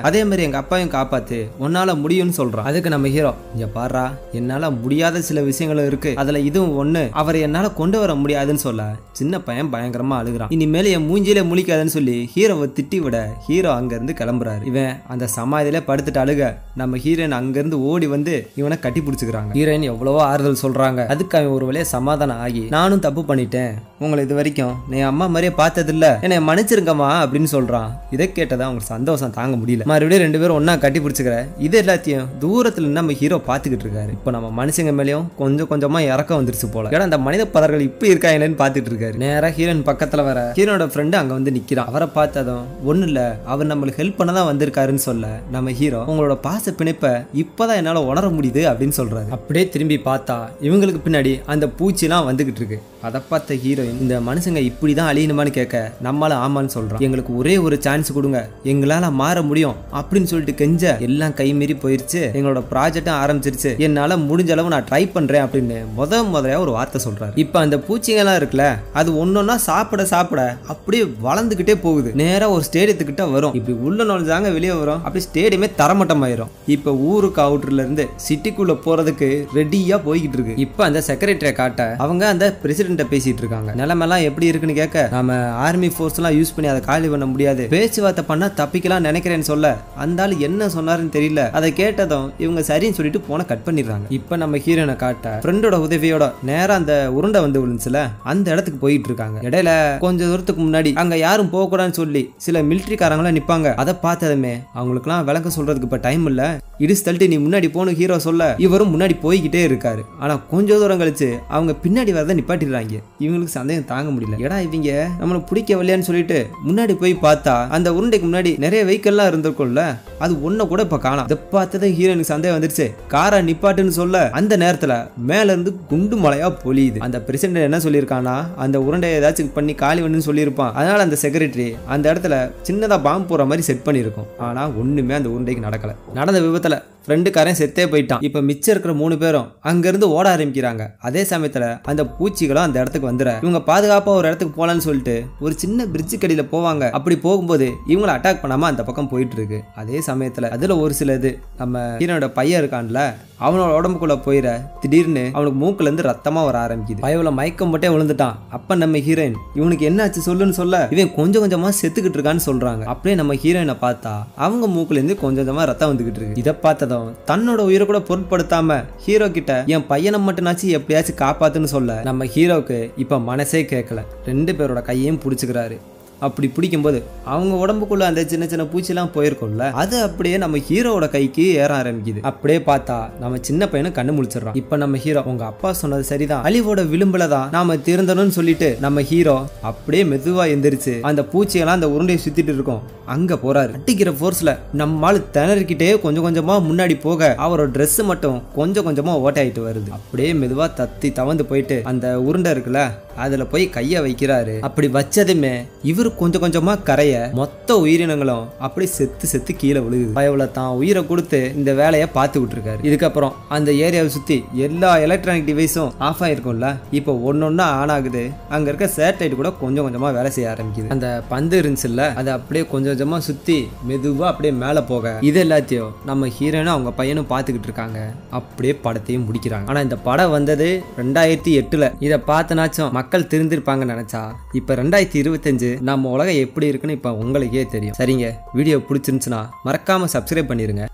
அதே மாதிரி எங்க அப்பாவையும் காப்பாத்து, உன்னால முடியும்னு சொல்றான். அதுக்கு நம்ம ஹீரோ, இங்க பாரா என்னால முடியாத சில விஷயங்களும் இருக்கு, அதுல இதுவும் ஒண்ணு, அவரை என்னால கொண்டு வர முடியாதுன்னு சொல்ல சின்ன பையன் பயங்கரமா அழுகுறான். இனிமேல என் மூஞ்சியில முழிக்காதுன்னு சொல்லி ஹீரோவை திட்டி விட ஹீரோ அங்க இருந்து கிளம்புறாரு. இவன் அந்த சமாதியில படுத்துட்டு அழுக நம்ம ஹீரோயின் அங்க இருந்து ஓடி வந்து இவனை கட்டி பிடிச்சுக்கிறாங்க. ஹீரோயின் எவ்வளவோ ஆறுதல் சொல்றாங்க. அதுக்கு அவன் ஒரு வழியா சமாதானம் ஆகி, நானும் தப்பு பண்ணிட்டேன், உங்களை இது வரைக்கும் நீ அம்மா மாதிரியே பார்த்தது இல்ல, என்னை மன்னிச்சிருங்கம்மா அப்படின்னு சொல்றான். இதை கேட்டதான் அவங்க சந்தோஷம் தாங்க முடியல. மறுபடியும் 2 பேரும் ஒன்னா கட்டி பிடிச்சுக்கிற இது எல்லாத்தையும் தூரத்துல நம்ம ஹீரோ பாத்துக்கிட்டு இருக்காரு. இப்ப நம்ம மனுஷங்க மேலேயும் கொஞ்சம் கொஞ்சமா இறக்கம் வந்துருச்சு போல. ஏன்னா அந்த மனித பதர்கள் இப்ப இருக்காங்களேன்னு பாத்துட்டு இருக்காரு. நேரா ஹீரோயின் பக்கத்துல வர ஹீரோனோட ஃப்ரெண்டு அங்க வந்து நிக்கிறான். அவரை பார்த்ததும் ஒண்ணு இல்ல, அவர் நம்மளுக்கு ஹெல்ப் பண்ணதான் வந்திருக்காருன்னு சொல்ல நம்ம ஹீரோ, உங்களோட பாச பிணைப்ப இப்பதான் என்னால உணர முடியுது அப்படின்னு சொல்றாரு. அப்படியே திரும்பி பார்த்தா இவங்களுக்கு பின்னாடி அந்த பூச்சி எல்லாம் வந்துகிட்டு இருக்கு. அதை பார்த்த ஹீரோயின், இந்த மனுஷங்க இப்படிதான் அழியணுமான்னு கேட்க நம்மளால ஆமான்னு சொல்றான். எங்களுக்கு ஒரே ஒரு சான்ஸ் கொடுங்க, எங்களால மாற முடியும் அப்படின்னு சொல்லிட்டு கெஞ்ச எல்லாம் கை மீறி போயிருச்சு. எங்களோட ப்ராஜெக்டும் ஆரம்பிச்சிருச்சு, என்னால முடிஞ்ச அளவு நான் ட்ரை பண்றேன் அப்படின்னு முதல்ல ஒரு வார்த்தை சொல்றாரு. இப்ப அந்த பூச்சிங்க எல்லாம் இருக்குல்ல அது ஒன்னொன்னா சாப்பிட சாப்பிட அப்படியே வளர்ந்துகிட்டே போகுது. நேரா ஒரு ஸ்டேடியத்துக்கிட்ட வரும். இப்படி உள்ள நுழைஞ்சாங்க வெளியே வரும். அப்படி ஸ்டேடியமே தரமட்டமாயிரும். இப்ப ஊருக்கு அவுட்டர்ல இருந்து சிட்டிக்குள்ள போறதுக்கு ரெடியா போய்கிட்டு இருக்கு. இப்ப அந்த செக்ரட்டரியை காட்ட அவங்க அந்த பிரசிடென்ட் பேசிட்டு இருக்காங்க. நிலைமெல்லாம் எப்படி இருக்குன்னு கேட்க, நம்ம ஆர்மி ஃபோர்ஸ் எல்லாம் யூஸ் பண்ணி அதை காலி பண்ண முடியாது, பேச்சுவார்த்தை பண்ணா தப்பிக்கலாம் நினைக்கிறேன்னு சொல்ல அந்த ஆளு என்ன சொன்னாருன்னு தெரியல. அதை கேட்டதும் இவங்க சரின்னு சொல்லிட்டு போன கட் பண்ணிடுறாங்க. இப்ப நம்ம ஹீரோனை காட்ட ஃப்ரெண்டோட உதவியோட நேரா அந்த உருண்டை வந்து விழுந்துச்சுல அந்த இடத்துக்கு போயிட்டு இருக்காங்க. இடையில கொஞ்ச தூரத்துக்கு முன்னாடி அங்க யாரும் போக கூடாதுன்னு சொல்லி சில மிலிட்டரிக்காரங்களும் நிப்பாங்க. அதை பார்த்ததுமே அவங்களுக்குலாம் விளக்க சொல்றதுக்கு இப்ப டைம் இல்ல, இடிச்சு தள்ளிட்டு நீ முன்னாடி போன ஹீரோ சொல்ல இவரும் முன்னாடி போய்கிட்டே இருக்காரு. ஆனா கொஞ்ச தூரம் கழிச்சு அவங்க பின்னாடி வரத நிப்பாட்டிடுறாங்க. இவங்களுக்கு சந்தேகம் தாங்க முடியல. ஏடா இவங்க நம்மள பிடிக்கவில்லையான்னு சொல்லிட்டு முன்னாடி போய் பார்த்தா அந்த உருண்டைக்கு முன்னாடி நிறைய வெஹிக்கல்லாம் இருந்திருக்கும்ல அது ஒன்ன கூட இப்ப காணோம். இதை பார்த்தது ஹீரோனுக்கு சந்தேகம் வந்துருச்சு. காரை நிப்பாட்டுன்னு சொல்ல அந்த நேரத்துல மேல இருந்து குண்டு மலையா பொழியுது. அந்த பிரசிடென்ட் என்ன சொல்லியிருக்கானா, அந்த உருண்டையை ஏதாச்சும் பண்ணி காலி பண்ணு சொல்லியிருப்பான். அதனால அந்த செக்ரட்டரி அந்த இடத்துல சின்னதா பாம்பு போற மாதிரி செட் பண்ணிருக்கும். ஆனா ஒண்ணுமே அந்த உருண்டைக்கு நடக்கல. நடந்த விபத்துல ஃப்ரெண்டுக்காரன் செத்தே போயிட்டான். இப்ப மிச்சம் இருக்கிற 3 பேரும் அங்க இருந்து ஓட ஆரம்பிக்கிறாங்க. அதே சமயத்துல அந்த பூச்சிகளும் அந்த இடத்துக்கு வந்துற இவங்க பாதுகாப்பா ஒரு இடத்துக்கு போலான்னு சொல்லிட்டு ஒரு சின்ன பிரிட்ஜு கடியில போவாங்க. அப்படி போகும்போது இவங்களை அட்டாக் பண்ணாம அந்த பக்கம் போயிட்டு இருக்கு. அதே சமயத்துல அதுல ஒரு சில இது நம்ம ஹீரோனோட பையன் இருக்கான்ல அவனோட உடம்புக்குள்ள போயிட திடீர்னு அவனுக்கு மூக்குல இருந்து ரத்தமா வர ஆரம்பிக்குது. பயவுல மயக்கம் போட்டே விழுந்துட்டான். அப்ப நம்ம ஹீரோயின் இவனுக்கு என்ன ஆச்சு சொல்லுன்னு சொல்ல இவன் கொஞ்சம் கொஞ்சமா செத்துக்கிட்டு இருக்கான்னு சொல்றாங்க. அப்படியே நம்ம ஹீரோயினை பார்த்தா அவங்க மூக்குல இருந்து கொஞ்சம் கொஞ்சமா ரத்தம் வந்துகிட்டு இருக்கு. இதை பார்த்ததும் தன்னோட உயிரை கூட பொருட்படுத்தாம ஹீரோ கிட்ட என் பையனை மட்டும்னாச்சும் எப்படியாச்சும் காப்பாத்துன்னு சொல்ல நம்ம ஹீரோக்கு இப்ப மனசே கேட்கல. 2 பேரோட கையையும் பிடிச்சுக்கிறாரு. அப்படி பிடிக்கும்போது அவங்க உடம்புக்குள்ள அந்த சின்ன சின்ன பூச்சிலாம் போயிருக்கும்ல அது அப்படியே நம்ம ஹீரோவோட கைக்கு ஏற ஆரம்பிக்குது. அப்படியே பார்த்தா நம்ம சின்ன பையனும் கண்ணு முழிச்சிடறான். இப்ப நம்ம ஹீரோ உங்க அப்பா சொன்னது சரிதான், அழிவோட விளிம்புல தான் நாம திருந்தணும்னு சொல்லிட்டு நம்ம ஹீரோ அப்படியே மெதுவா எந்திரிச்சு அந்த பூச்சியெல்லாம் அந்த உருண்டையை சுத்திட்டு இருக்கோம் அங்க போறாரு. அட்டிக்கிற போர்ஸ்ல நம்மால திணறிக்கிட்டே கொஞ்சம் கொஞ்சமா முன்னாடி போக அவரோட ட்ரெஸ் மட்டும் கொஞ்சம் கொஞ்சமா ஓட்டாயிட்டு வருது. அப்படியே மெதுவா தத்தி தவந்து போயிட்டு அந்த உருண்டை இருக்குல்ல அதுல போய் கைய வைக்கிறாரு. அப்படி வச்சதுமே இவரு கொஞ்சம் கொஞ்சமா கரைய மொத்த உயிரினங்களும் அப்படி செத்து செத்து கீழே விழுகுது. பயவுல தான் உயிரை கொடுத்து இந்த வேலையை பார்த்துக்கிட்டு இருக்காரு. இதுக்கப்புறம் அந்த ஏரியாவை சுத்தி எல்லா எலக்ட்ரானிக் டிவைஸும் ஆஃப் ஆயிருக்கும்ல, இப்போ ஒன்னொன்னா ஆன் ஆகுது. அங்க இருக்க சேட்டலைட் கூட கொஞ்சம் கொஞ்சமா வேலை செய்ய ஆரம்பிக்குது. அந்த பந்து இருந்துச்சுல்ல, அது அப்படியே கொஞ்சம் கொஞ்சமா சுத்தி மெதுவா அப்படியே மேல போக இது எல்லாத்தையும் நம்ம ஹீரோனும் அவங்க பையனும் பார்த்துக்கிட்டு இருக்காங்க. அப்படியே படத்தையும் முடிக்கிறாங்க. ஆனா இந்த படம் வந்தது 2008. இதை பார்த்தனாச்சும் மக்கள் திருந்திருப்பாங்கன்னு நினைச்சா இப்ப 2025 நம்ம உலகம் எப்படி இருக்குன்னு இப்ப உங்களுக்கே தெரியும். சரிங்க, வீடியோ பிடிச்சிருந்துச்சுன்னா மறக்காம சப்ஸ்கிரைப் பண்ணிருங்க.